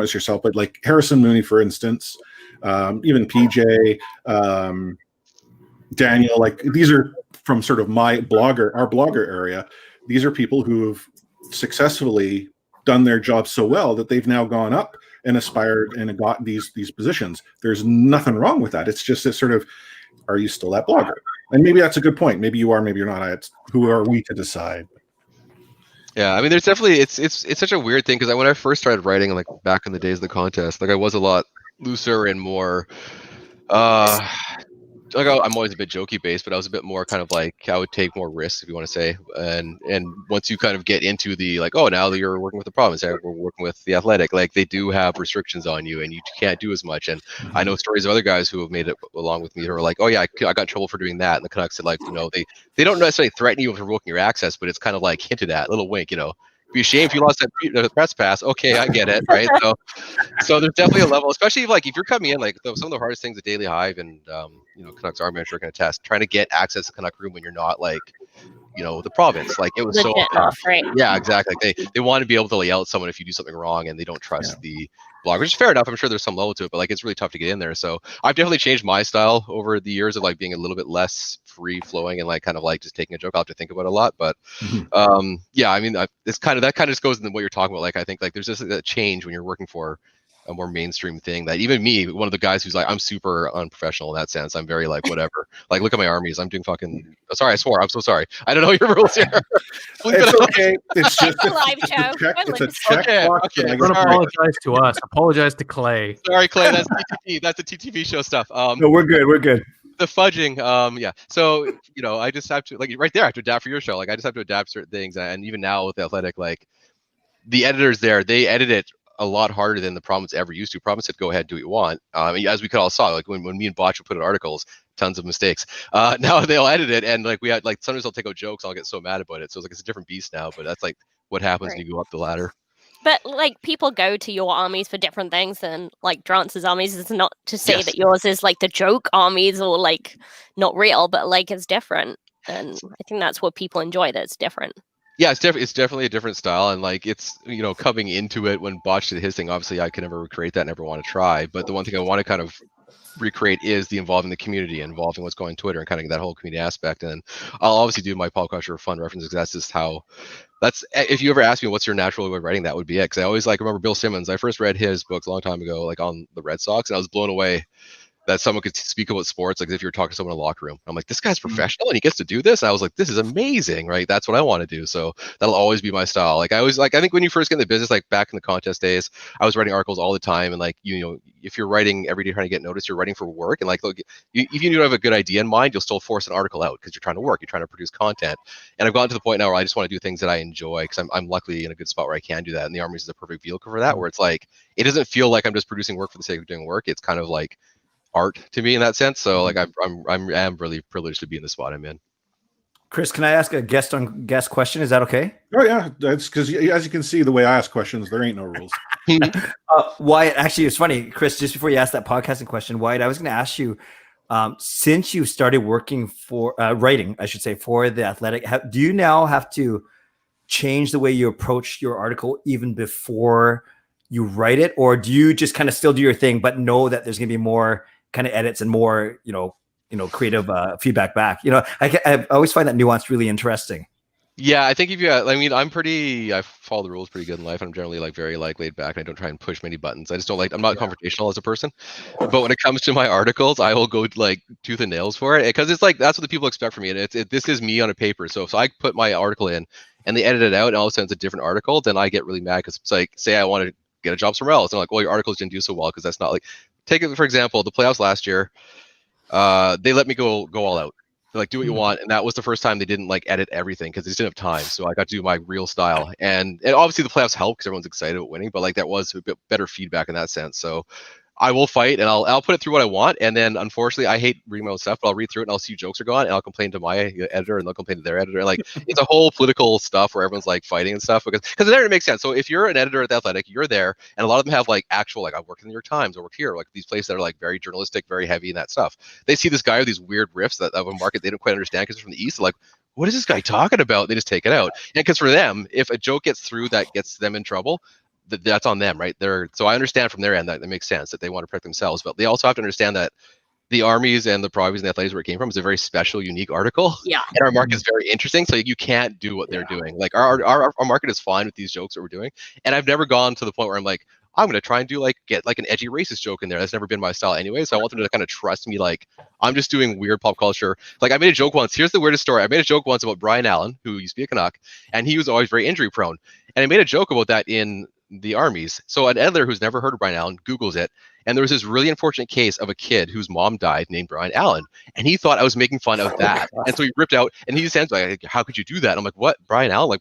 as yourself, but like Harrison Mooney, for instance, even PJ, Daniel, like these are from sort of our blogger area. These are people who've successfully done their job so well that they've now gone up and aspired and got these positions. There's nothing wrong with that. It's just a sort of, are you still that blogger? And maybe that's a good point. Maybe you are, maybe you're not. Who are we to decide? Yeah, I mean, there's definitely it's such a weird thing because when I first started writing, like back in the days of the contest, like I was a lot looser and more. Like I'm always a bit jokey based, but I was a bit more kind of like I would take more risks, if you want to say. And once you kind of get into the like, oh, now that you're working with the province, we're working with the Athletic, like they do have restrictions on you, and you can't do as much. And I know stories of other guys who have made it along with me who are like, oh yeah, I got in trouble for doing that. And the Canucks said like, they don't necessarily threaten you with revoking your access, but it's kind of like hinted at, little wink, Be ashamed if you lost that press pass. Okay, I get it, right? So there's definitely a level, especially like if you're coming in, like some of the hardest things at Daily Hive and Canucks Army manager can attest, trying to get access to Canuck room when you're not like the province. Like it was so tough. Right? Yeah, exactly. They want to be able to lay out someone if you do something wrong, and they don't trust the blog, which is fair enough. I'm sure there's some level to it, but like it's really tough to get in there. So I've definitely changed my style over the years of like being a little bit less free flowing and like kind of like just taking a joke. I'll have to think about it a lot, but yeah, I mean, it's kind of just goes into what you're talking about. Like I think like there's just a change when you're working for a more mainstream thing that even me, one of the guys who's like, I'm super unprofessional in that sense. I'm very like, whatever. Like, look at my armies. I'm doing fucking, sorry, I swore. I'm so sorry. I don't know your rules here. It's okay. It's just a live show. It's a check box. Okay. Don't apologize to us. Apologize to Clay. Sorry, Clay. That's TTV. That's the TTV show stuff. No, we're good. We're good. The fudging, yeah. So, I just have to, like, right there, I have to adapt for your show. Like, I just have to adapt certain things. And even now with the Athletic, like, the editors there, they edit it a lot harder than the province ever used to. Province said, go ahead, do what you want. As we could all saw, like when me and Botch would put out articles, tons of mistakes. Now they'll edit it, and like we had like sometimes I'll take out jokes, I'll get so mad about it. So it's like it's a different beast now. But that's like what happens when you go up the ladder. But like people go to your armies for different things, and like Drance's armies is not to say that yours is like the joke armies or like not real, but like it's different, and I think that's what people enjoy. That it's different. Yeah, it's definitely a different style, and like it's coming into it when Botch did his thing. Obviously, I could never recreate that, never want to try. But the one thing I want to kind of recreate is the involving the community, involving what's going on Twitter, and kind of that whole community aspect. And I'll obviously do my pop culture fun references because that's just how. That's if you ever ask me what's your natural way of writing, that would be it. Because I always remember Bill Simmons. I first read his books a long time ago, like on the Red Sox, and I was blown away that someone could speak about sports like if you were talking to someone in a locker room. I'm like, this guy's professional and he gets to do this. And I was like, this is amazing, right? That's what I want to do. So that'll always be my style. Like I think when you first get in the business, like back in the contest days, I was writing articles all the time. And like, if you're writing every day trying to get noticed, you're writing for work. And like, look, if you don't have a good idea in mind, you'll still force an article out because you're trying to work, you're trying to produce content. And I've gotten to the point now where I just want to do things that I enjoy because I'm luckily in a good spot where I can do that. And the Armies is a perfect vehicle for that, where it's like, it doesn't feel like I'm just producing work for the sake of doing work. It's kind of like art to me in that sense. So like I'm really privileged to be in the spot I'm in. Chris, can I ask a guest question? Is that okay? Oh yeah, that's because as you can see, the way I ask questions, there ain't no rules. Wyatt, actually, it's funny, Chris. Just before you ask that podcasting question, Wyatt, I was going to ask you, since you started working for writing, I should say, for The Athletic, do you now have to change the way you approach your article even before you write it, or do you just kind of still do your thing, but know that there's going to be more kind of edits and more, creative feedback back? I always find that nuance really interesting. Yeah, I think I follow the rules pretty good in life. I'm generally like very laid back, and I don't try and push many buttons. I just don't I'm not confrontational as a person. But when it comes to my articles, I will go like tooth and nails for it because it's like that's what the people expect from me. And this is me on a paper. So if I put my article in and they edit it out, and all of a sudden it's a different article, then I get really mad because it's like, say I want to get a job somewhere else, and like, well, your articles didn't do so well because that's not like. Take it for example, the playoffs last year. They let me go all out. They're like, do what you want, and that was the first time they didn't like edit everything because they just didn't have time. So I got to do my real style, and obviously the playoffs help because everyone's excited about winning. But like that was a bit better feedback in that sense. So I will fight, and I'll put it through what I want. And then unfortunately, I hate reading my own stuff, but I'll read through it and I'll see jokes are gone, and I'll complain to my editor, and they'll complain to their editor. Like it's a whole political stuff where everyone's like fighting and stuff because then it makes sense. So if you're an editor at The Athletic, you're there, and a lot of them have like actual like I work in the New York Times, I work here, like these places that are like very journalistic, very heavy and that stuff. They see this guy with these weird riffs of a market they don't quite understand because they're from the East. They're like, what is this guy talking about? They just take it out. And because for them, if a joke gets through that gets them in trouble, that's on them, right? So I understand from their end that makes sense that they want to protect themselves, but they also have to understand that the Armies and the Provies and the Athletics where it came from is a very special, unique article. Yeah. And our market is very interesting. So you can't do what they're doing. Like our market is fine with these jokes that we're doing. And I've never gone to the point where I'm like, I'm going to try and get like an edgy racist joke in there. That's never been my style anyway. So I want them to kind of trust me. Like I'm just doing weird pop culture. Like I made a joke once. Here's the weirdest story. I made a joke once about Brian Allen, who used to be a Canuck, and he was always very injury prone. And I made a joke about that in the Armies. So an editor who's never heard of Brian Allen Googles it, and there was this really unfortunate case of a kid whose mom died named Brian Allen, and he thought I was making fun of that. And so he ripped out, and he just said like, how could you do that? And I'm like, what? Brian Allen? Like,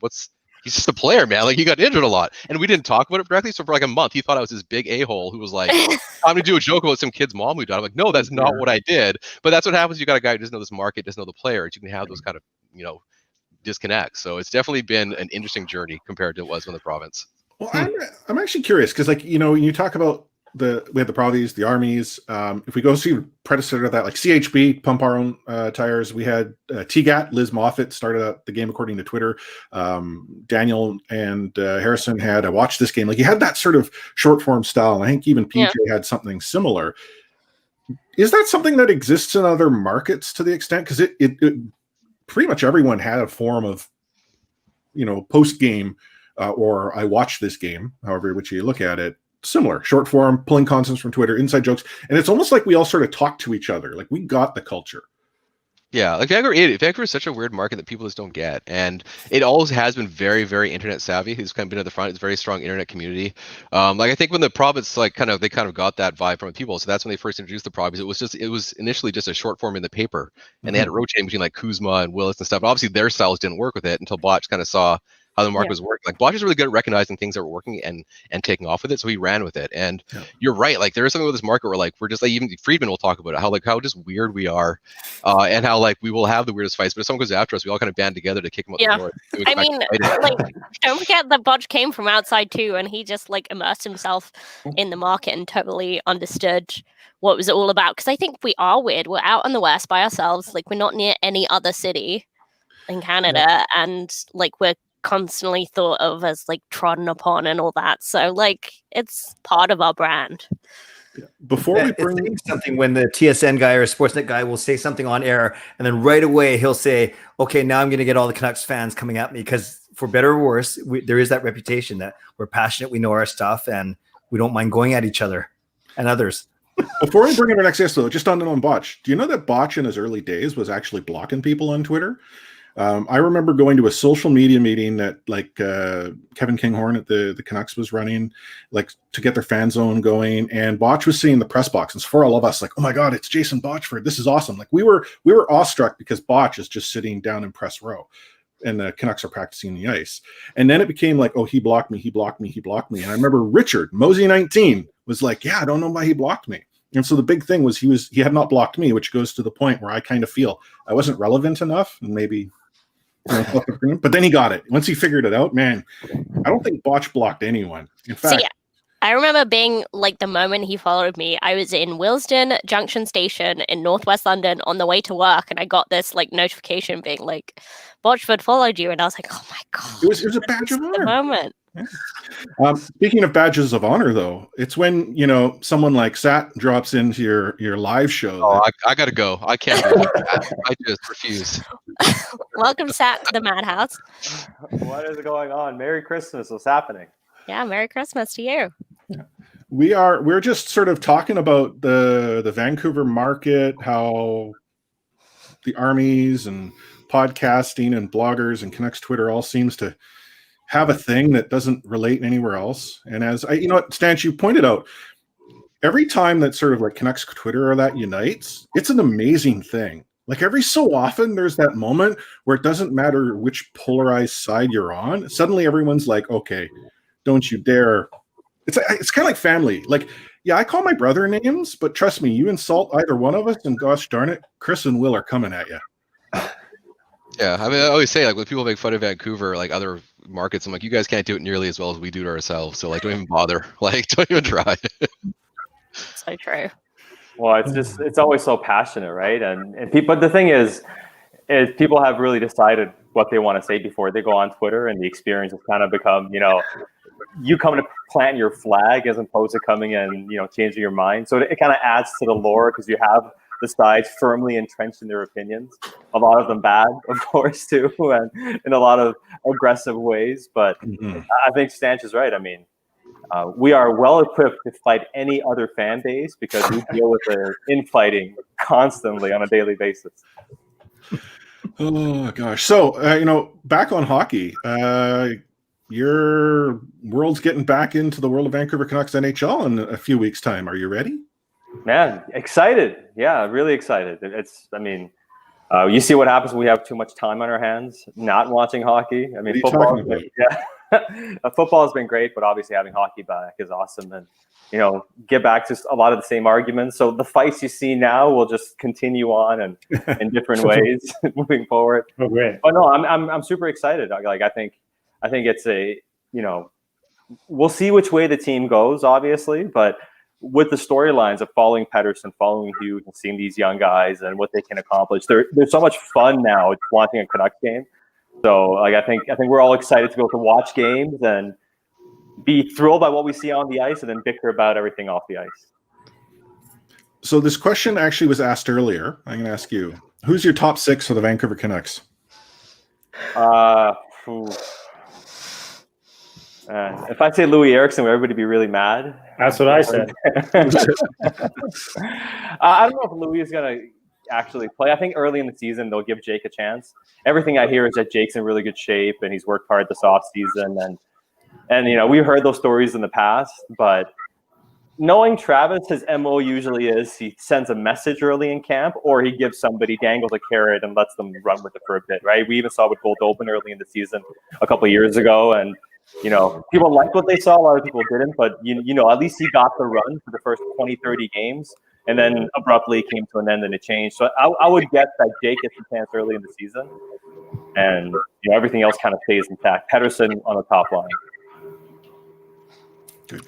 he's just a player, man. Like he got injured a lot, and we didn't talk about it directly. So for like a month, he thought I was this big a-hole who was like, I'm gonna do a joke about some kid's mom who died. I'm like, no, that's not what I did. But that's what happens. You got a guy who doesn't know this market, doesn't know the players. You can have those kind of disconnects. So it's definitely been an interesting journey compared to it was in the province. Well, I'm actually curious because, like, when you talk about we have the Provies, the Armies. If we go see predecessor to that, like CHB, pump our own tires. We had TGAT, Liz Moffitt started out the game according to Twitter. Daniel and Harrison had I watched this game. Like you had that sort of short form style. And I think even PJ had something similar. Is that something that exists in other markets to the extent? Because it pretty much everyone had a form of post game. Or I watched this game, however which you look at it, similar, short form, pulling concepts from Twitter, inside jokes. And it's almost like we all sort of talk to each other. Like we got the culture. Yeah, like Vancouver is such a weird market that people just don't get. And it always has been very, very internet savvy. It's kind of been at the front. It's a very strong internet community. Like I think when the province they kind of got that vibe from the people. So that's when they first introduced the Province. It was initially just a short form in the paper. And they had it rotating between like Kuzma and Willis and stuff. But obviously their styles didn't work with it until Botch kind of saw how the market was working. Like Botch is really good at recognizing things that were working and taking off with it. So he ran with it. And you're right. Like there is something with this market where like we're just like, even Friedman will talk about it, how just weird we are, and how like we will have the weirdest fights. But if someone goes after us, we all kind of band together to kick him out the door. I mean, like don't forget that Botch came from outside too, and he just like immersed himself in the market and totally understood what it was all about. Because I think we are weird. We're out on the west by ourselves. Like we're not near any other city in Canada, and like we're constantly thought of as like trodden upon and all that. So like it's part of our brand. Before we bring something, when the TSN guy or Sportsnet guy will say something on air, and then right away he'll say, "Okay, now I'm going to get all the Canucks fans coming at me," because for better or worse, there is that reputation that we're passionate, we know our stuff, and we don't mind going at each other and others. Before we bring in our next guest, though, just on Botch, do you know that Botch in his early days was actually blocking people on Twitter? I remember going to a social media meeting that like Kevin Kinghorn at the Canucks was running, like to get their fan zone going, and Botch was seeing the press box, and for all of us, like, oh my God, it's Jason Botchford, this is awesome. Like we were awestruck because Botch is just sitting down in press row, and the Canucks are practicing the ice. And then it became like, oh, he blocked me. And I remember Richard Mosey 19 was like, yeah, I don't know why he blocked me. And so the big thing was he had not blocked me, which goes to the point where I kind of feel I wasn't relevant enough, and maybe. But then he got it. Once he figured it out, man, I don't think Botch blocked anyone. In fact, I remember being like the moment he followed me, I was in Willesden Junction Station in Northwest London on the way to work, and I got this like notification being like, Botchford followed you, and I was like, oh my God. It was a badge of honor. Moment. Yeah. Speaking of badges of honor, though, it's when someone like Sat drops into your live show. Oh, I gotta go. I can't do that. I just refuse. Welcome, Sat, to the Madhouse. What is going on? Merry Christmas. What's happening? Yeah, Merry Christmas to you. Yeah. We're just sort of talking about the Vancouver market, how the armies and podcasting and bloggers and Canucks Twitter all seems to have a thing that doesn't relate anywhere else. And as Stanch, you pointed out, every time that sort of like Canucks Twitter or that unites, it's an amazing thing. Like every so often there's that moment where it doesn't matter which polarized side you're on. Suddenly everyone's like, okay, don't you dare. It's kind of like family. Like, yeah, I call my brother names, but trust me, you insult either one of us and gosh darn it, Chris and Will are coming at you. Yeah, I mean, I always say, like, when people make fun of Vancouver, like other markets, I'm like, you guys can't do it nearly as well as we do to ourselves. So, like, don't even bother. Like, don't even try. So true. Well, it's always so passionate, right? And people, but the thing is people have really decided what they want to say before they go on Twitter, and the experience has kind of become, you come to plant your flag as opposed to coming and, changing your mind. So it kind of adds to the lore because you have the sides firmly entrenched in their opinions. A lot of them bad, of course, too, and in a lot of aggressive ways. But I think Stanch is right. I mean, we are well equipped to fight any other fan base because we deal with the infighting constantly on a daily basis. Oh gosh. So, back on hockey, your world's getting back into the world of Vancouver Canucks NHL in a few weeks' time. Are you ready? Man, excited. Yeah, really excited. You see what happens when we have too much time on our hands, not watching hockey. I mean, football has been great, but obviously having hockey back is awesome. And, get back to a lot of the same arguments. So the fights you see now will just continue on and in different ways moving forward. Oh, great. But no, I'm super excited. Like, I think it's we'll see which way the team goes, obviously, but with the storylines of following Pettersson, following Hughes, and seeing these young guys and what they can accomplish, there's so much fun now watching a Canucks game. So, like, I think we're all excited to be able to watch games and be thrilled by what we see on the ice, and then bicker about everything off the ice. So this question actually was asked earlier. I'm going to ask you: who's your top 6 for the Vancouver Canucks? If I say Louis Eriksson, would everybody be really mad? That's what I said. I don't know if Louis is going to actually play. I think early in the season they'll give Jake a chance. Everything I hear is that Jake's in really good shape and he's worked hard this offseason. And we've heard those stories in the past, but knowing Travis, his MO usually is he sends a message early in camp, or he gives somebody, dangles a carrot and lets them run with it for a bit, right? We even saw with Goldobin early in the season a couple of years ago, and people liked what they saw, a lot of people didn't, but at least he got the run for the first 20, 30 games, and then abruptly came to an end and it changed. So I would get that Jake gets a chance early in the season, and everything else kind of stays intact. Pedersen on the top line.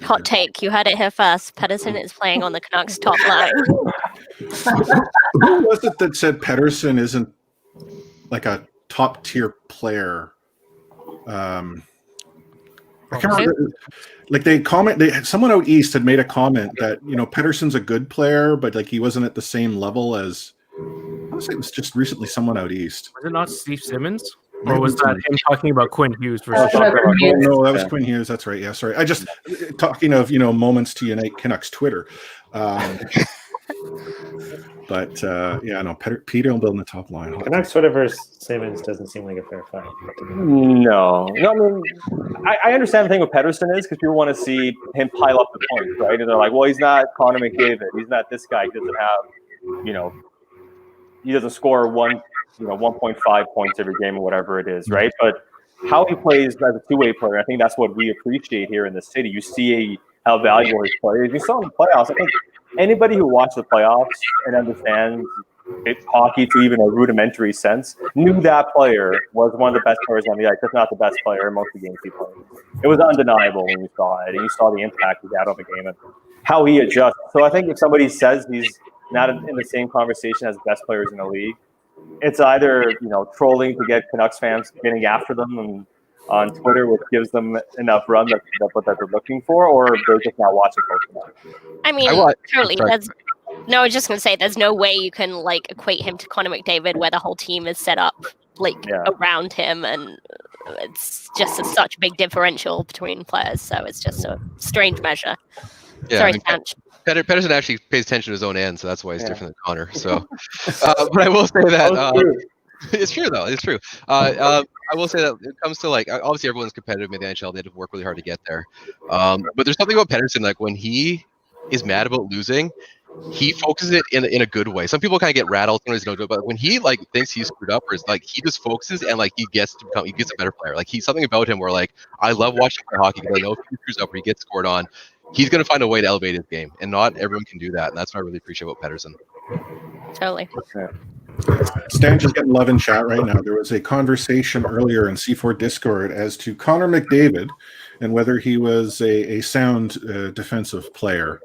Hot take. You heard it here first. Pedersen is playing on the Canucks top line. Who was it that said Pedersen isn't like a top tier player? I can't remember. Like someone out east had made a comment that Pedersen's a good player, but like he wasn't at the same level as. I want to say it was just recently someone out east. Was it not Steve Simmons? Or was that him talking about Quinn Hughes versus No, that was Quinn Hughes. That's right. Yeah, sorry. I just talking of moments to unite Canucks Twitter. But Peter will build in the top line. Canucks Twitter versus Simmons doesn't seem like a fair fight. No. I mean, I understand the thing with Pedersen is because people want to see him pile up the points, right? And they're like, well, he's not Connor McDavid. He's not this guy. He doesn't have, he doesn't score 1.5 points every game or whatever it is, right? But how he plays as a two-way player, I think that's what we appreciate here in the city. You see how valuable his play is. You saw in the playoffs. I think anybody who watched the playoffs and understands hockey to even a rudimentary sense knew that player was one of the best players on the ice, if not the best player in most of the games he played. It was undeniable when you saw it, and you saw the impact he had on the game and how he adjusts. So I think if somebody says he's not in the same conversation as the best players in the league, it's either trolling to get Canucks fans getting after them on Twitter, which gives them enough run that they're looking for, or they're just not watching close enough. I mean, truly, I was just gonna say, there's no way you can equate him to Connor McDavid, where the whole team is set up around him, and it's just such a big differential between players. So it's just a strange measure. Yeah, Sorry, Stanch. Pedersen actually pays attention to his own end, so that's why he's different than Connor. So, but I will say that it's true, though. It's true. I will say that it comes to obviously everyone's competitive in the NHL. They have to work really hard to get there. But there's something about Pedersen, when he is mad about losing, he focuses it in a good way. Some people kind of get rattled, but when he thinks he's screwed up, or is he just focuses and he gets a better player. He's something about him where I love watching hockey because I know if he screws up or he gets scored on, he's going to find a way to elevate his game, and not everyone can do that. And that's what I really appreciate about Pedersen. Totally. Stan just getting love in chat right now. There was a conversation earlier in C4 Discord as to Connor McDavid and whether he was a sound defensive player.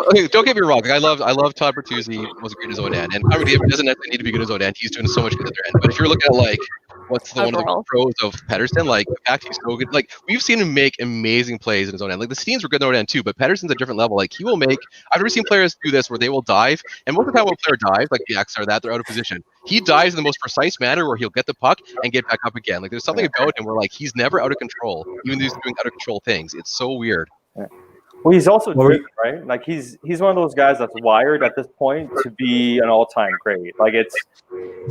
Okay, don't get me wrong. I love Todd Bertuzzi was great in his own end, and Connor McDavid doesn't necessarily need to be good in his own end. He's doing so much good at their end. But if you're looking at what's one of the pros of Pedersen, the fact he's so good. We've seen him make amazing plays in his own end. The Steens were good in their own end too, but Pedersen's a different level. He will make. I've never seen players do this where they will dive, and most of the time when a player dives, the X are they're out of position. He dives in the most precise manner where he'll get the puck and get back up again. There's something about him where he's never out of control, even though he's doing out of control things. It's so weird. Yeah. Well, he's also deep, right? He's one of those guys that's wired at this point to be an all-time great.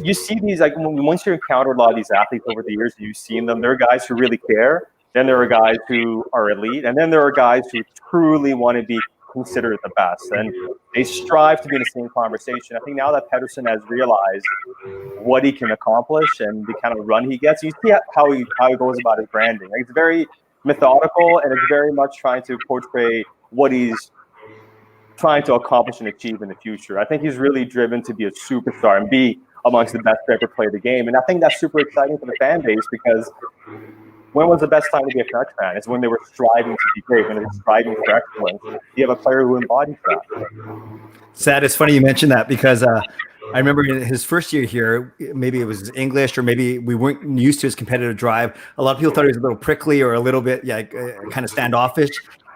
You see these once you encounter a lot of these athletes over the years, you've seen them. There are guys who really care. Then there are guys who are elite, and then there are guys who truly want to be considered the best, and they strive to be in the same conversation. I think now that Pedersen has realized what he can accomplish and the kind of run he gets, you see how he goes about his branding. It's very methodical, and it's very much trying to portray what he's trying to accomplish and achieve in the future. I think he's really driven to be a superstar and be amongst the best to ever play the game. And I think that's super exciting for the fan base, because when was the best time to be a Canucks fan? It's when they were striving to be great, when they were striving for excellence. You have a player who embodies that. Sad, it's funny you mentioned that, because I remember in his first year here, maybe it was English, or maybe we weren't used to his competitive drive. A lot of people thought he was a little prickly or a little bit kind of standoffish.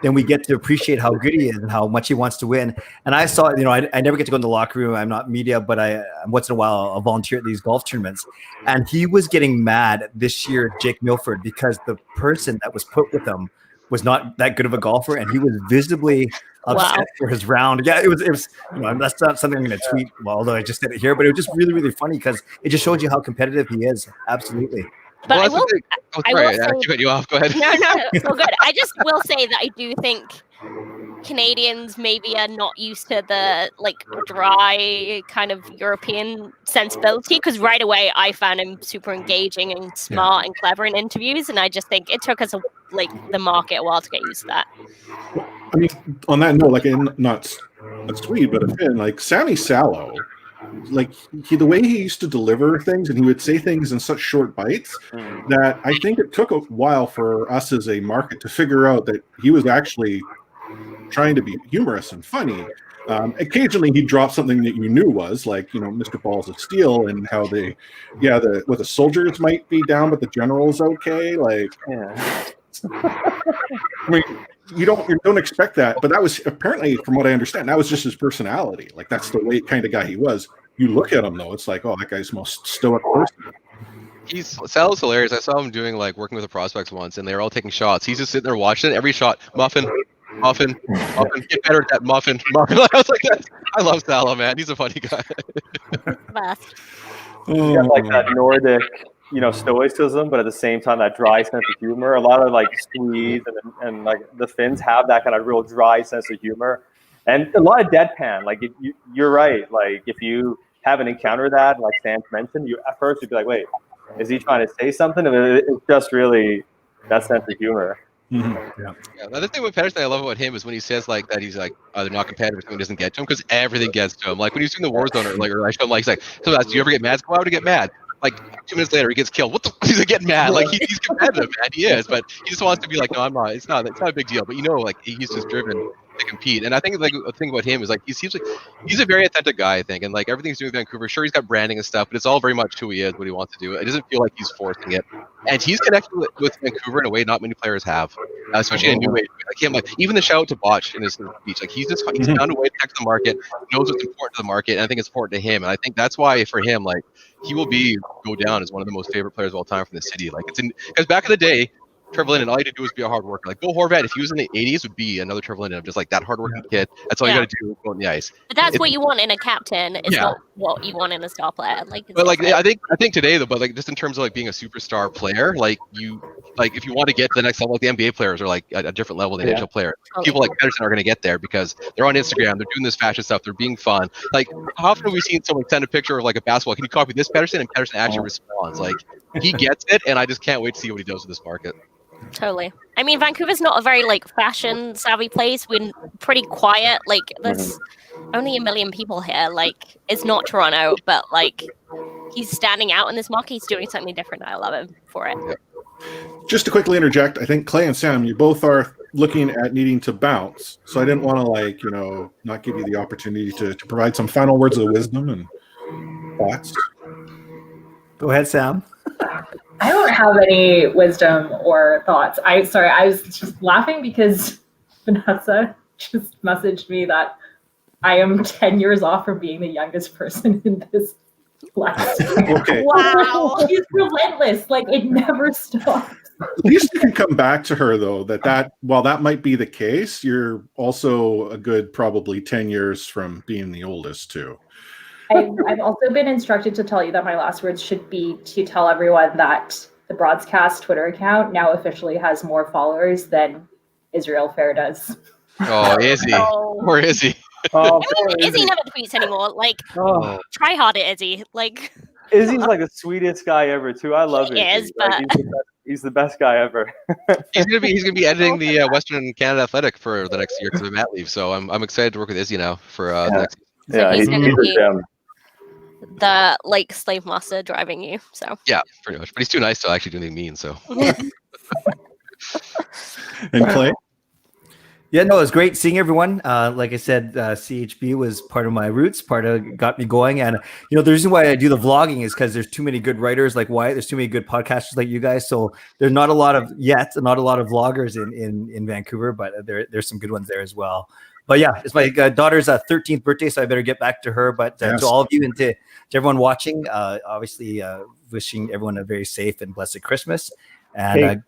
Then we get to appreciate how good he is and how much he wants to win. And I saw, I never get to go in the locker room. I'm not media, but I once in a while I'll volunteer at these golf tournaments. And he was getting mad this year, Jake Milford, because the person that was put with him was not that good of a golfer, and he was visibly upset for his round. Yeah, it was. That's not something I'm going to tweet. Well, although I just did it here, but it was just really, really funny because it just showed you how competitive he is. Absolutely. But I that's will. the thing. Oh, I sorry, will I say- cut you off. Go ahead. No, it's all good. I just will say that I do think Canadians maybe are not used to the like dry kind of European sensibility, because right away I found him super engaging and smart and clever in interviews, and I just think it took us the market a while to get used to that. I mean, on that note, like, not a Swede, but a Finn, like Sami Salo, like the way he used to deliver things, and he would say things in such short bites that I think it took a while for us as a market to figure out that he was actually trying to be humorous and funny. Occasionally he'd drop something that you knew was like, Mr. Balls of Steel, and how the soldiers might be down, but the general's okay. Like, I mean, you don't expect that, but that was apparently, from what I understand, that was just his personality. Like, that's the way kind of guy he was. You look at him though, it's like, oh, that guy's the most stoic person. Sal's hilarious. I saw him working with the prospects once, and they were all taking shots. He's just sitting there watching it. Every shot, muffin, get better at that muffin. I was like, I love Salo, man. He's a funny guy. He's got like that Nordic, stoicism, but at the same time that dry sense of humor. A lot of like Swedes and like the Finns have that kind of real dry sense of humor, and a lot of deadpan. Like you're right. Like if you haven't encountered that, like Sam mentioned, you at first you'd be like, wait, is he trying to say something? And it's just really that sense of humor. Mm-hmm. Yeah. The other thing with Pedersen I love about him is when he says like that he's like either not competitive or something doesn't get to him, because everything gets to him. Like when he's doing the Warzone or I show him, like he's like, so do you ever get mad? Why would he get mad? Like 2 minutes later he gets killed. What the he's like getting mad? Like he's competitive, man. He is, but he just wants to be like, no, I'm not. It's not a big deal. But like he's just driven to compete. And I think like the thing about him is like he seems like he's a very authentic guy, I think, and like everything he's doing with Vancouver, sure he's got branding and stuff, but it's all very much who he is, what he wants to do. It doesn't feel like he's forcing it, and he's connected with Vancouver in a way not many players have, especially in a new way. Like him, like even the shout out to Botch in his speech, like he's found a way to connect to the market, knows what's important to the market, and I think it's important to him, and I think that's why for him, like he will go down as one of the most favorite players of all time from the city. Like because back in the day, Trevor Linden, all he had to do was be a hard worker. Like Bill Horvat, if he was in the 80s, would be another Trevor Linden, just like that hardworking kid. That's all you got to do, go on the ice. But that's what you want in a captain. It's not what you want in a star player. But like I think today though, but like just in terms of like being a superstar player, like if you want to get to the next level, like the NBA players are like at a different level than NHL players. People like Pedersen are going to get there because they're on Instagram, they're doing this fashion stuff, they're being fun. Like how often have we seen someone send a picture of like a basketball? Can you copy this Pedersen? And Pedersen actually responds. Like he gets it, and I just can't wait to see what he does with this market. Totally. I mean, Vancouver's not a very like fashion savvy place. We're pretty quiet. Like there's only 1 million people here. Like it's not Toronto, but like he's standing out in this market. He's doing something different. I love him for it. Just to quickly interject, I think Clay and Sam, you both are looking at needing to bounce. So I didn't want to not give you the opportunity to provide some final words of wisdom and thoughts. Go ahead, Sam. I don't have any wisdom or thoughts. I was just laughing because Vanessa just messaged me that I am 10 years off from being the youngest person in this class. Okay. Wow. She's relentless. Like it never stops. At least you can come back to her though, that while that might be the case, you're also a good probably 10 years from being the oldest too. I've also been instructed to tell you that my last words should be to tell everyone that the Broadcast Twitter account now officially has more followers than Israel Fair does. Oh, is he? Or is he? Oh, I mean, Izzy never tweets anymore. Like, try harder, Izzy. Like, Izzy's like the sweetest guy ever too. I love he Izzy. is, but he's the best guy ever. He's gonna be editing the Western Canada Athletic for the next year because of Matt leave. So I'm excited to work with Izzy now for the next. So he's gonna be a gem. the like slave master driving you. So Yeah, pretty much. But he's too nice to actually do anything mean. So. And Clay? Yeah, no, it was great seeing everyone. Like I said, CHB was part of my roots, got me going. And, the reason why I do the vlogging is because there's too many good writers like Wyatt. There's too many good podcasters like you guys. So there's not a lot of vloggers in Vancouver, but there's some good ones there as well. But yeah, it's my daughter's 13th birthday, so I better get back to her. But to all of you and to everyone watching, obviously wishing everyone a very safe and blessed Christmas. And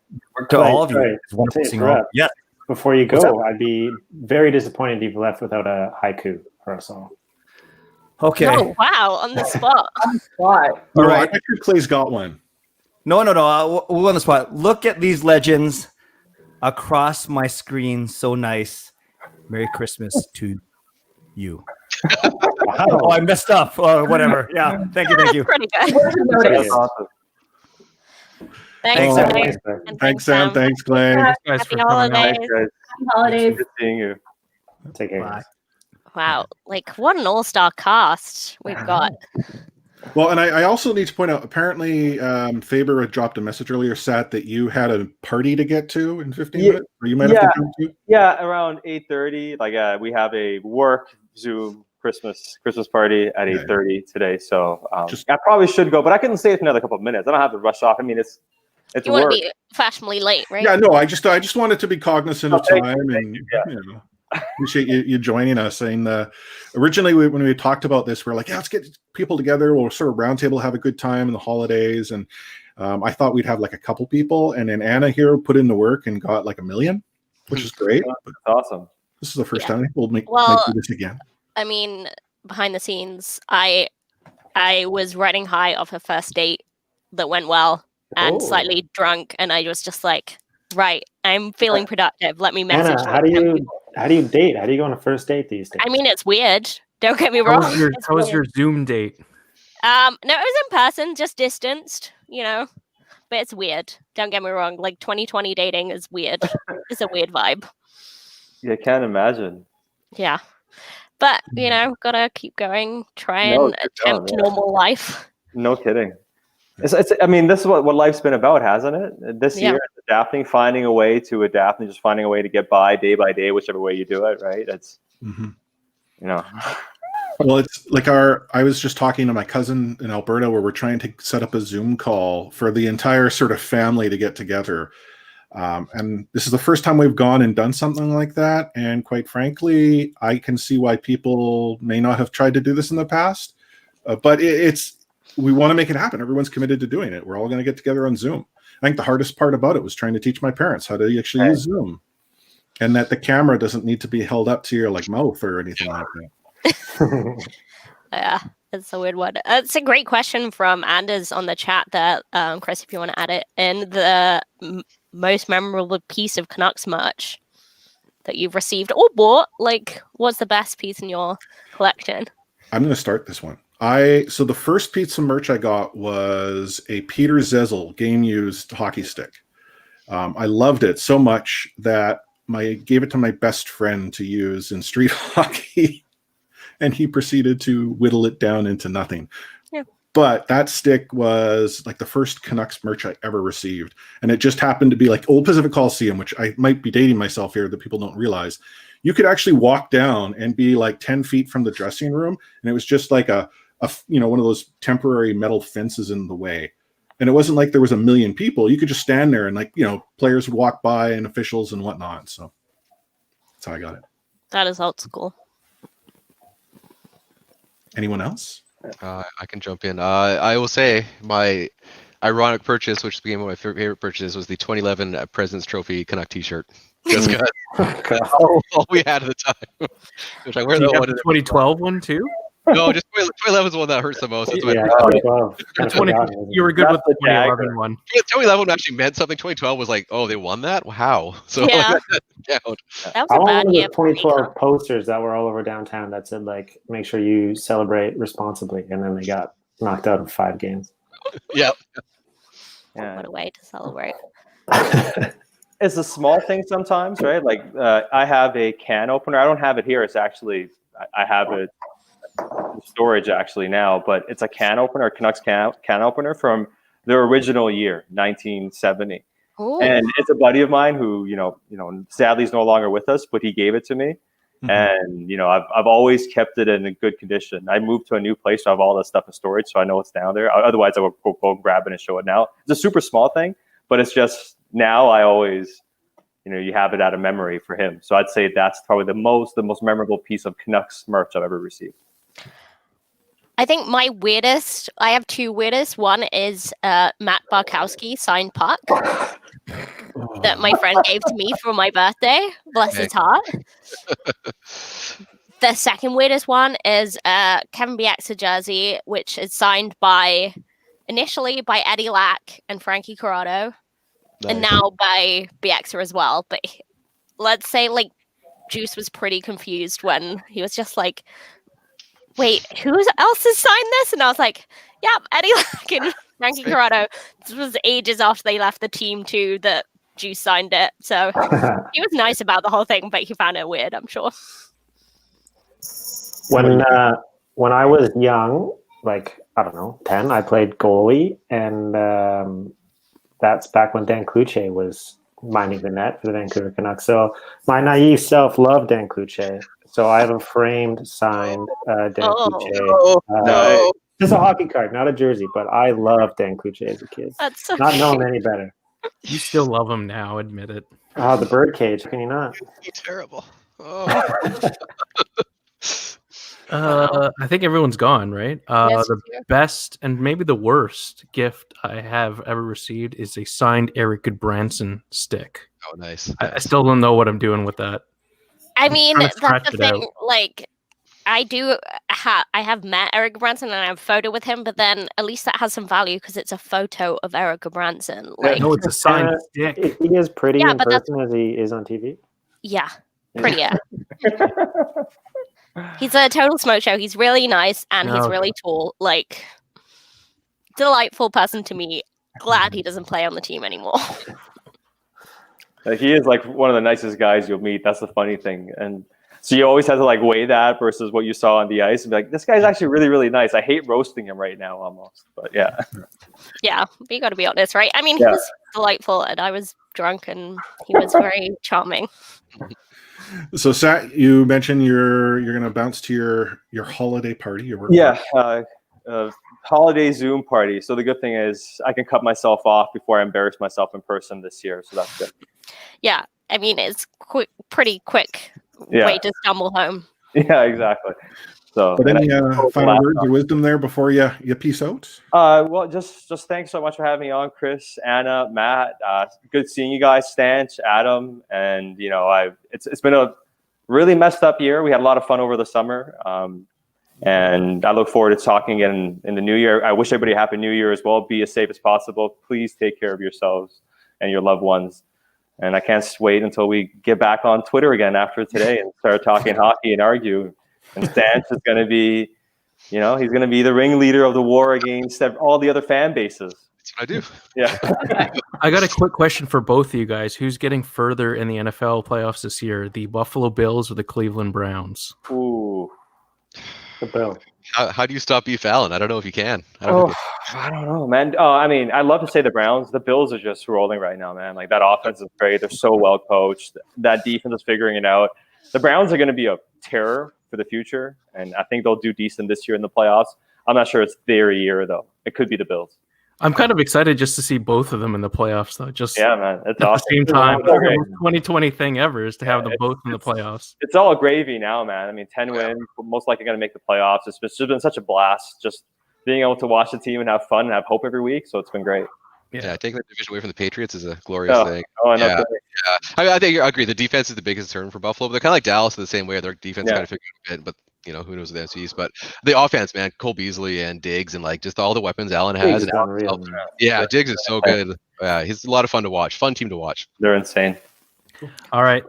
to all of you, it's wonderful seeing you all. Yeah. Before you go, I'd be very disappointed if you left without a haiku for us all. Okay. Oh wow, on the spot. What? All right. I think Clay's got one. No. We'll on the spot. Look at these legends across my screen. So nice. Merry Christmas to you. Oh, I messed up. Whatever. Yeah. Thank you. Pretty good. That's awesome. Thanks, Sam. Clay. Thanks, Sam. Thanks, Clay. Thanks, guys, Happy for coming out. holidays. Thanks, guys. Holidays. Good seeing you. Take care. Bye. Guys. Wow, like what an all-star cast we've got. Well, and I also need to point out, apparently, Faber had dropped a message earlier, Sat, that you had a party to get to in 15 minutes, or you might have to jump to. Yeah, around 8:30. Like we have a work Zoom Christmas party at 8:30 today. So I probably should go, but I can stay for another couple of minutes. I don't have to rush off. I mean, it's You want work. to be fashionably late, right? Yeah, no, I just wanted to be cognizant of time, and appreciate you joining us. And originally, when we talked about this, we are like, yeah, let's get people together. We'll sort of roundtable, have a good time in the holidays. And I thought we'd have like a couple people, and then Anna here put in the work and got like 1 million, which is great. That's awesome. This is the first time we'll might do this again. I mean, behind the scenes, I was riding high off a first date that went well and slightly drunk, and I was just like, right, I'm feeling productive. Let me message. Anna, how do you date? How do you go on a first date these days? I mean, it's weird. Don't get me How wrong. was your Zoom date? No, it was in person, just distanced, but it's weird. Don't get me wrong. Like 2020 dating is weird. It's a weird vibe. Yeah, I can't imagine. Yeah. But, gotta keep going, try and attempt normal life. No kidding. I mean, this is what life's been about, hasn't it? This year, it's adapting, finding a way to adapt, and just finding a way to get by day by day, whichever way you do it, right? It's, Well, it's like I was just talking to my cousin in Alberta where we're trying to set up a Zoom call for the entire sort of family to get together. And this is the first time we've gone and done something like that. And quite frankly, I can see why people may not have tried to do this in the past. But we want to make it happen. Everyone's committed to doing it. We're all going to get together on Zoom. I think the hardest part about it was trying to teach my parents how to actually use Zoom, and that the camera doesn't need to be held up to your mouth or anything like that. Yeah, it's a weird one. It's a great question from Anders on the chat there, Chris, if you want to add it. And the most memorable piece of Canucks merch that you've received or bought, what's the best piece in your collection? I'm going to start this one. So the first piece of merch I got was a Peter Zezel game-used hockey stick. I loved it so much that I gave it to my best friend to use in street hockey, and he proceeded to whittle it down into nothing. Yeah. But that stick was the first Canucks merch I ever received, and it just happened to be Old Pacific Coliseum, which I might be dating myself here that people don't realize. You could actually walk down and be 10 feet from the dressing room, and it was just one of those temporary metal fences in the way. And it wasn't like there was 1 million people. You could just stand there and players would walk by and officials and whatnot. So that's how I got it. That is old school. Anyone else? I can jump in. I will say my ironic purchase, which became one of my favorite purchases, was the 2011 President's Trophy Canuck T-shirt. Just all we had at the time. Which I wear Do you that have one. the 2012 one too? No, just 2011 is the one that hurts the most. That's You were good with the 2011 one. 2011 actually meant something. 2012 was they won that? How? So yeah. That was I a bad want year. the 2012 posters that were all over downtown that said make sure you celebrate responsibly, and then they got knocked out in 5 games. Yeah. What a way to celebrate. It's a small thing sometimes, right? I have a can opener. I don't have it here. It's actually I have it in storage actually now, but it's a can opener, a Canucks can opener from the original year, 1970. Ooh. And it's a buddy of mine who, sadly is no longer with us, but he gave it to me. Mm-hmm. And, I've always kept it in a good condition. I moved to a new place, so I have all that stuff in storage, so I know it's down there. Otherwise, I would go grab it and show it now. It's a super small thing, but it's just now I always, you have it out of memory for him. So I'd say that's probably the most memorable piece of Canucks merch I've ever received. I think my weirdest, I have 2 weirdest. One is Matt Barkowski signed puck that my friend gave to me for my birthday. Bless his heart. The second weirdest one is Kevin Bieksa jersey, which is signed by initially by Eddie Lack and Frankie Corrado, and Nice. now by BXer as well. But let's say like Juice was pretty confused when he was just like, wait, who else has signed this? And I was like, yeah, Eddie Lack and Frankie Corrado. This was ages after they left the team too that Juice signed it. So he was nice about the whole thing, but he found it weird, I'm sure. When I was young, like, I don't know, 10, I played goalie, and that's back when Dan Cloutier was minding the net for the Vancouver Canucks. So my naive self loved Dan Cloutier. So I have a framed, signed Dan Cloutier. No. Just a hockey card, not a jersey, but I loved Dan Cloutier as a kid. That's so Not knowing any better. You still love him now, admit it. Oh, the birdcage. How can you not? You're terrible. Oh. I think everyone's gone, right? Yes, The yeah. best and maybe the worst gift I have ever received is a signed Eric Goodbranson stick. Oh, nice. I still don't know what I'm doing with that. I mean, trying to that's scratch the it thing. out. Like, I have met Eric Branson and I have a photo with him, but then at least that has some value because it's a photo of Eric Branson. Like, No, it's a signed stick. Is he as pretty Yeah, in but that's- person as he is on TV? yeah, prettier. He's a total smoke show. He's really nice and he's Okay. really tall. Like, delightful person to meet. Glad he doesn't play on the team anymore. Like, he is like one of the nicest guys you'll meet. That's the funny thing. And so you always have to like weigh that versus what you saw on the ice and be like, this guy's actually really, really nice. I hate roasting him right now almost. But yeah. Yeah, but you got to be honest, right? I mean, he Yeah. was delightful and I was drunk and he was very charming. So, Sat, you mentioned you're going to bounce to your holiday party. Your work Yeah. party. Holiday Zoom party. So the good thing is I can cut myself off before I embarrass myself in person this year. So that's good. Yeah, I mean, it's pretty quick Yeah. way to stumble home. Yeah, exactly. So, But and any I- final words of wisdom there before you peace out? well, just thanks so much for having me on, Chris, Anna, Matt. Good seeing you guys, Stanch, Adam, and it's been a really messed up year. We had a lot of fun over the summer, and I look forward to talking again in the new year. I wish everybody a happy new year as well. Be as safe as possible. Please take care of yourselves and your loved ones. And I can't wait until we get back on Twitter again after today and start talking hockey and argue. And Stanch is going to be. He's going to be the ringleader of the war against all the other fan bases. That's what I do. Yeah. I got a quick question for both of you guys. Who's getting further in the NFL playoffs this year? The Buffalo Bills or the Cleveland Browns? Ooh. The Bill. How do you stop Beef Allen? I don't know if you can. I don't know, man. I mean, I'd love to say the Browns. The Bills are just rolling right now, man. Like, that offense is great. They're so well coached. That defense is figuring it out. The Browns are going to be a terror for the future, and I think they'll do decent this year in the playoffs. I'm not sure it's their year, though. It could be the Bills. I'm kind of excited just to see both of them in the playoffs, though. Just Yeah, man. It's at awesome. the same time. It's great. 2020 thing ever is to have them both in the playoffs. It's all gravy now, man. I mean, 10 wins, most likely going to make the playoffs. It's just been such a blast just being able to watch the team and have fun and have hope every week. So it's been great. Yeah, taking the division away from the Patriots is a glorious thing. Oh, I know. Yeah. I mean, I think I agree. The defense is the biggest concern for Buffalo, but they're kind of like Dallas in the same way. Their defense kind of figured it a bit, but who knows with the MCs. But the offense, man, Cole Beasley and Diggs and like just all the weapons Allen has. Diggs is unreal, man. Yeah, Diggs is so good. Yeah, he's a lot of fun to watch. Fun team to watch. They're insane. All right.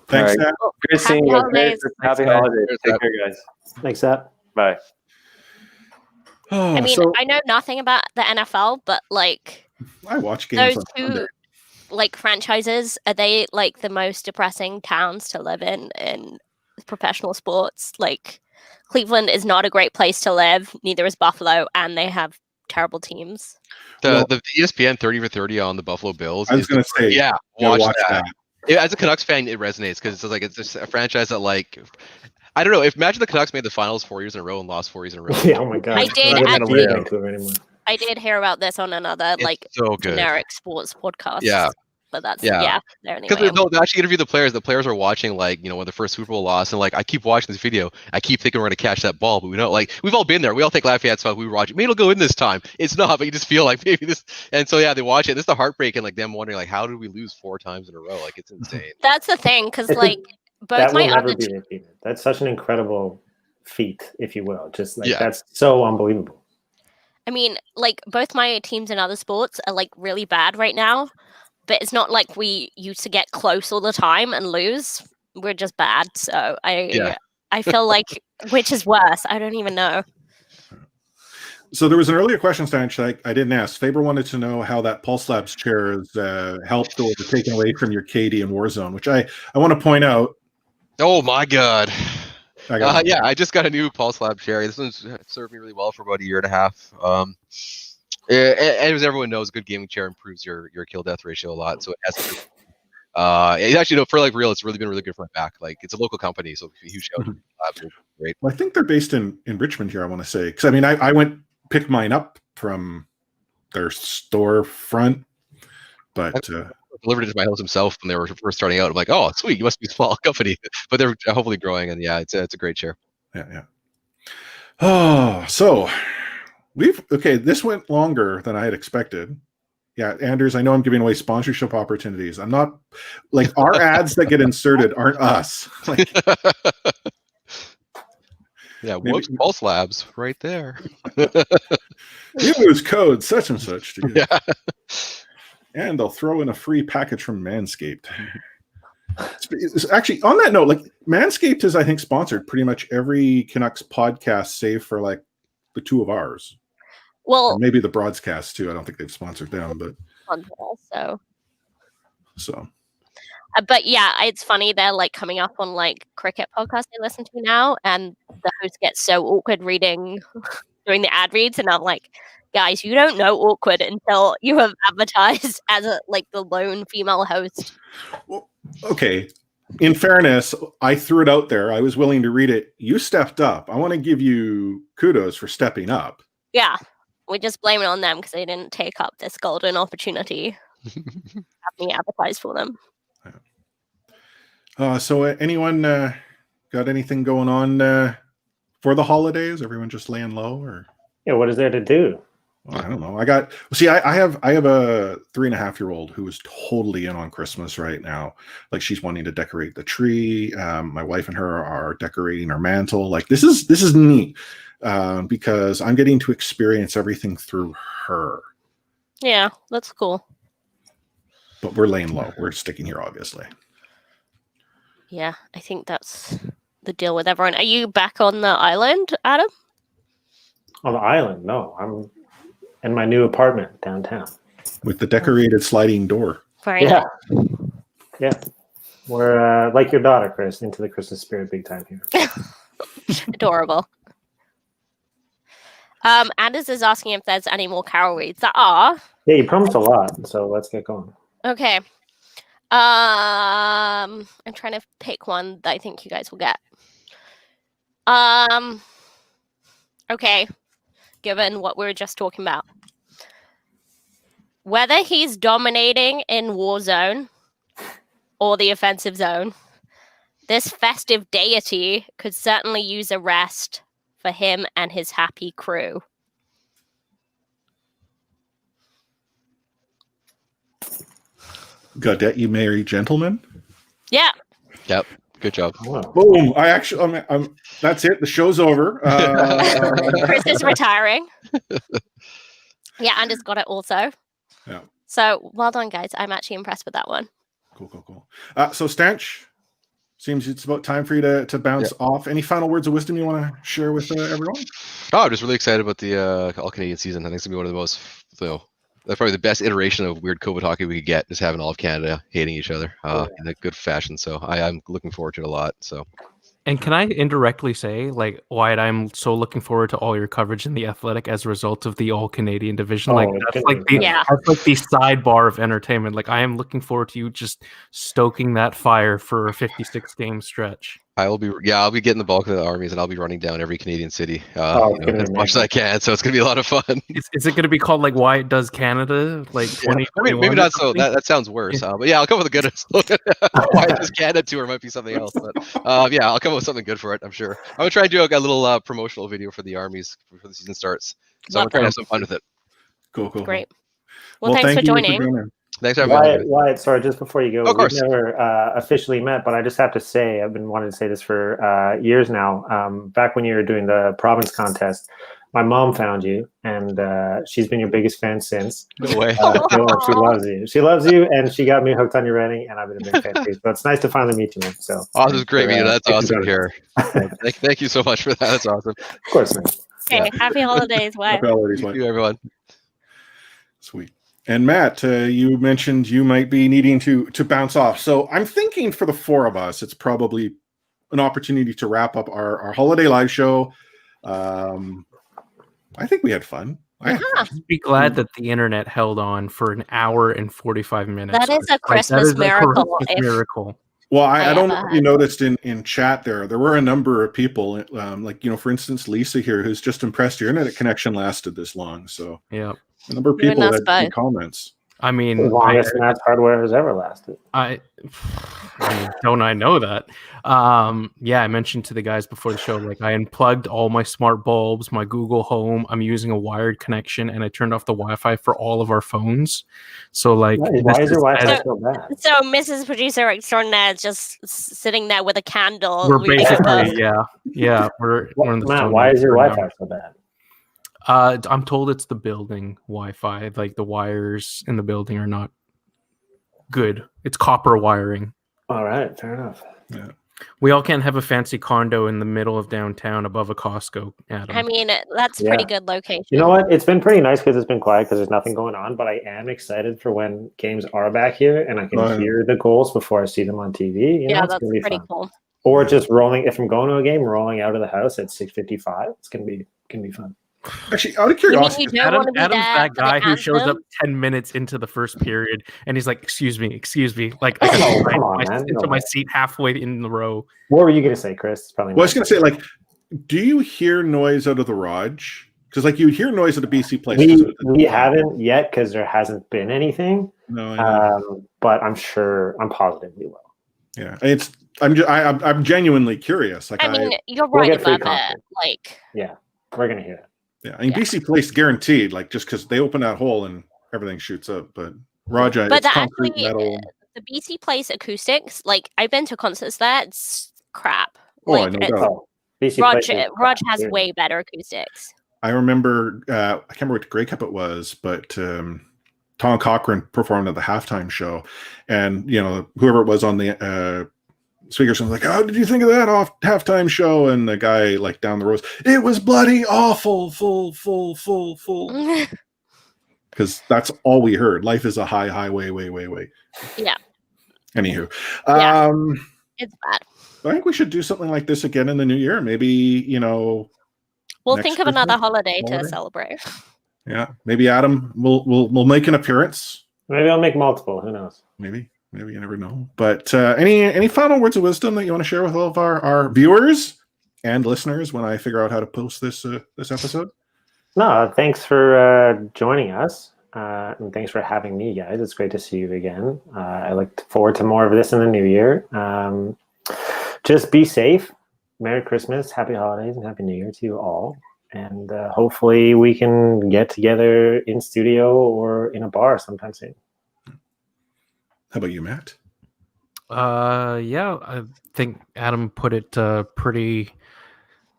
Thanks, All right. Sat. Great seeing you. holidays. Happy Thanks, holidays. guys. Take care, guys. Thanks, Sat. Bye. Oh, I mean, so I know nothing about the NFL, but like I watch games those on two Sunday. like franchises, are they like the most depressing towns to live in professional sports? Like, Cleveland is not a great place to live, neither is Buffalo, and they have terrible teams. The ESPN 30 for 30 on the Buffalo Bills. I was going to say, yeah, you gotta watch that. As a Canucks fan, it resonates because it's just a franchise that, like, I don't know. Imagine the Canucks made the finals 4 years in a row and lost 4 years in a row. Yeah, oh my God. I did I'm not gonna actually- live in Vancouver anymore. I did hear about this on another It's like so good. generic sports podcast. Yeah. But that's Yeah. there Because anyway. they actually interview the players. The players are watching, like, when the first Super Bowl loss, and like, I keep watching this video. I keep thinking we're gonna catch that ball, but we don't. Like, we've all been there. We all think Lafayette's fun. We were watching. Maybe it'll go in this time. It's not, but you just feel like maybe this. And so yeah, they watch it. This is the heartbreak and like them wondering like, how did we lose 4 times in a row? Like, it's insane. That's the thing, because I think like both That my will never other be repeated. That's such an incredible feat, if you will. Just like Yeah. that's so unbelievable. I mean, like both my teams in other sports are like really bad right now, but it's not like we used to get close all the time and lose. We're just bad. So I feel like which is worse? I don't even know. So there was an earlier question, Stanch, I didn't ask. Faber wanted to know how that Pulse Labs chair has helped or taken away from your KD and Warzone, which I want to point out. Oh my God. Yeah, I just got a new Pulse Lab chair. This one's served me really well for about a year and a half. As everyone knows, a good gaming chair improves your kill death ratio a lot. So it has. It actually, for like real, it's really been really good for my back. Like it's a local company, so a huge shout out. Great. Well, I think they're based in Richmond here. I want to say because I mean I went picked mine up from their storefront, but delivered it to my house himself when they were first starting out. I'm like, oh, sweet, you must be a small company, but they're hopefully growing, and yeah, it's a great chair. Yeah. Oh, so this went longer than I had expected. Yeah, Anders, I know I'm giving away sponsorship opportunities. I'm not like our ads that get inserted aren't us. Like, yeah, whoops, Pulse Labs right there. Use code such and such to get. Yeah. And they'll throw in a free package from Manscaped. It's actually, on that note, like Manscaped has, I think, sponsored pretty much every Canucks podcast, save for like the two of ours. Well, or maybe the broadcast too. I don't think they've sponsored them, but so. But yeah, it's funny they're like coming up on like cricket podcasts I listen to now, and the host gets so awkward doing the ad reads, and I'm like, guys, you don't know awkward until you have advertised as the lone female host. Well, okay. In fairness, I threw it out there. I was willing to read it. You stepped up. I want to give you kudos for stepping up. Yeah, we just blame it on them because they didn't take up this golden opportunity. Have me advertise for them. So anyone got anything going on for the holidays? Everyone just laying low, or yeah? What is there to do? Well, I don't know. I have a 3.5-year-old who is totally in on Christmas right now. Like she's wanting to decorate the tree. My wife and her are decorating our mantle. Like this is neat because I'm getting to experience everything through her. Yeah, that's cool. But we're laying low. We're sticking here, obviously. Yeah, I think that's the deal with everyone. Are you back on the island, Adam? On the island? No, I'm in my new apartment downtown. With the decorated sliding door. Very nice. Yeah. We're like your daughter, Chris, into the Christmas spirit big time here. Adorable. Anders is asking if there's any more carol reads. There are. Yeah, you promised a lot, so let's get going. Okay. I'm trying to pick one that I think you guys will get. Okay. Given what we were just talking about. Whether he's dominating in war zone or the offensive zone, this festive deity could certainly use a rest for him and his happy crew. Gaudette, you merry gentlemen. Yeah. Yep. Good job. Boom. I'm that's it. The show's over. Chris is retiring. Yeah, Anders got it also. Yeah. So well done, guys. I'm actually impressed with that one. Cool. So Stanch, seems it's about time for you to bounce off. Any final words of wisdom you want to share with everyone? Oh, I'm just really excited about the All Canadian season. I think it's gonna be one of the most, that's probably the best iteration of weird COVID hockey we could get, is having all of Canada hating each other in a good fashion. So I'm looking forward to it a lot. So. And can I indirectly say, like, Wyatt, I'm so looking forward to all your coverage in the Athletic as a result of the All Canadian division. That's like the sidebar of entertainment. Like, I am looking forward to you just stoking that fire for a 56-game stretch. I'll be getting the bulk of the armies, and I'll be running down every Canadian city as much as I can. So it's gonna be a lot of fun. Is it gonna be called like Wyatt Does Canada, like 2021? Maybe not so. That sounds worse. But yeah, I'll come with a good Wyatt Does Canada tour. Might be something else. But yeah, I'll come up with something good for it. I'm sure. I'm gonna try and do a little promotional video for the armies before the season starts. So I'm trying to have some fun with it. Cool. Great. Well, thanks for joining. Thanks for having me. Wyatt, sorry, just before you go, of course. We've never officially met, but I just have to say, I've been wanting to say this for years now. Back when you were doing the province contest, my mom found you, and she's been your biggest fan since. No way. She loves you. She loves you, and she got me hooked on your writing, and I've been a big fan too. So it's nice to finally meet you, man. So Oh, this is great, Vito. That's thanks for awesome, joining Care. Thank you so much for that. That's awesome. Of course, man. Okay, happy holidays, Wyatt. Happy holidays, Thank Wyatt. you, everyone. Sweet. And Matt, you mentioned you might be needing to bounce off. So I'm thinking for the four of us, it's probably an opportunity to wrap up our holiday live show. I think we had fun. Be glad that the internet held on for an hour and 45 minutes. That is a Christmas miracle. Miracle. Well, I don't know if you noticed in chat there were a number of people, for instance, Lisa here, who's just impressed your internet connection lasted this long. So yeah, a number of people that made comments. I mean, the longest NAS hardware has ever lasted. I mean, don't I know that? Yeah, I mentioned to the guys before the show, like I unplugged all my smart bulbs, my Google Home. I'm using a wired connection, and I turned off the Wi-Fi for all of our phones. So, like, why is your Wi-Fi so bad? So, Mrs. Producer Extraordinaire is just sitting there with a candle. We're basically, yeah, we're in the Matt, why is your Wi-Fi so bad? I'm told it's the building Wi-Fi. Like the wires in the building are not good. It's copper wiring. All right, fair enough. Yeah. We all can't have a fancy condo in the middle of downtown above a Costco, Adam. I mean, that's a pretty good location. You know what? It's been pretty nice because it's been quiet because there's nothing going on. But I am excited for when games are back here and I can hear the goals before I see them on TV. That's pretty cool. Or just rolling. If I'm going to a game, rolling out of the house at 6:55. It's gonna be fun. Actually, out of curiosity, Adam's that guy who shows up 10 minutes into the first period and he's like, excuse me. Like I into my seat halfway in the row. What were you going to say, Chris? I was going to say, like, do you hear noise out of the Raj? Because, like, you hear noise at the BC place. We haven't yet because there hasn't been anything. No, but I'm positive we will. Yeah, I'm genuinely curious. Like, I mean, you're right about that. Like, yeah, we're going to hear it. Yeah, I mean, BC Place guaranteed, like, just because they open that hole and everything shoots up. But Raja, it's concrete metal. The BC Place acoustics, like, I've been to concerts there, it's crap. Oh, I know. Raj has way better acoustics. I remember, I can't remember what Grey Cup it was, but Tom Cochran performed at the halftime show. And, whoever it was on the speakers was like, "How did you think of that off halftime show?" And the guy, like, down the road, "It was bloody awful, full." Because that's all we heard. Life is a highway, way. Yeah. Anywho, it's bad. I think we should do something like this again in the new year. Maybe, we'll think of another holiday to celebrate. Yeah, maybe Adam will make an appearance. Maybe I'll make multiple. Who knows? Maybe you never know. But any final words of wisdom that you want to share with all of our viewers and listeners when I figure out how to post this episode? No, thanks for joining us, and thanks for having me, guys. It's great to see you again. I look forward to more of this in the new year. Just be safe. Merry Christmas, Happy Holidays, and Happy New Year to you all. And hopefully we can get together in studio or in a bar sometime soon. How about you, Matt? Yeah, I think Adam put it pretty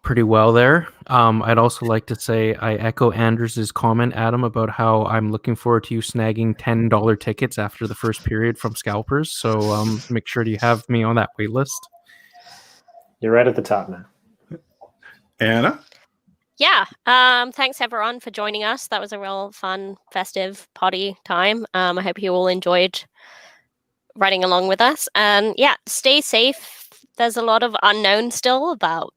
well there. I'd also like to say I echo Anders' comment, Adam, about how I'm looking forward to you snagging $10 tickets after the first period from scalpers. So make sure you have me on that wait list. You're right at the top, man. Anna? Yeah. Thanks everyone for joining us. That was a real fun, festive party time. I hope you all enjoyed riding along with us. And yeah, stay safe. There's a lot of unknown still about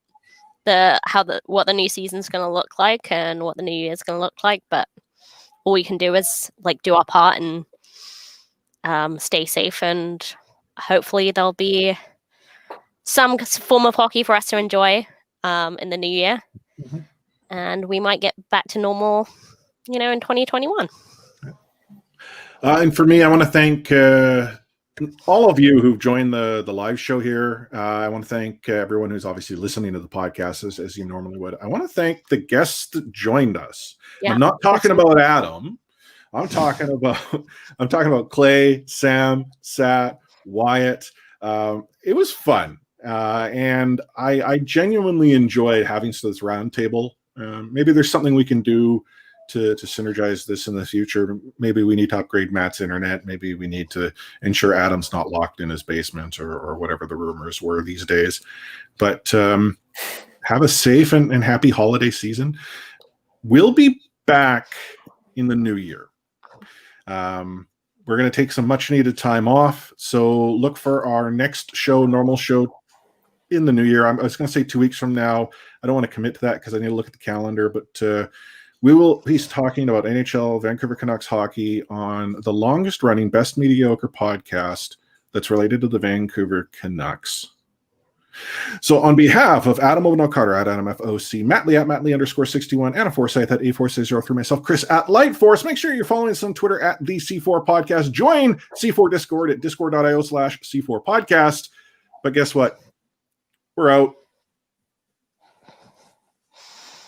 what the new season's going to look like and what the new year's going to look like. But all we can do is do our part and stay safe. And hopefully there'll be some form of hockey for us to enjoy in the new year. Mm-hmm. And we might get back to normal, in 2021. And for me, I want to thank all of you who've joined the live show here. I want to thank everyone who's obviously listening to the podcast as you normally would. I want to thank the guests that joined us. Yeah. I'm not talking about Adam. I'm talking about Clay, Sam, Sat, Wyatt. It was fun. And I genuinely enjoyed having this roundtable Maybe there's something we can do to synergize this in the future. Maybe we need to upgrade Matt's internet. Maybe we need to ensure Adam's not locked in his basement or whatever the rumors were these days. But have a safe and happy holiday season. We'll be back in the new year. We're going to take some much needed time off. So look for our next show, normal show, in the new year. I was going to say 2 weeks from now. I don't want to commit to that because I need to look at the calendar, but we will be talking about NHL, Vancouver Canucks hockey on the longest running Best Mediocre podcast that's related to the Vancouver Canucks. So on behalf of Adam Ovino Carter at Adam FOC, Matt Lee at Matt Lee _61, Anna Forsyth at A4603, myself, Chris at Lightforce. Make sure you're following us on Twitter at the C4 Podcast. Join C4 Discord at discord.io/C4 Podcast. But guess what? We're out.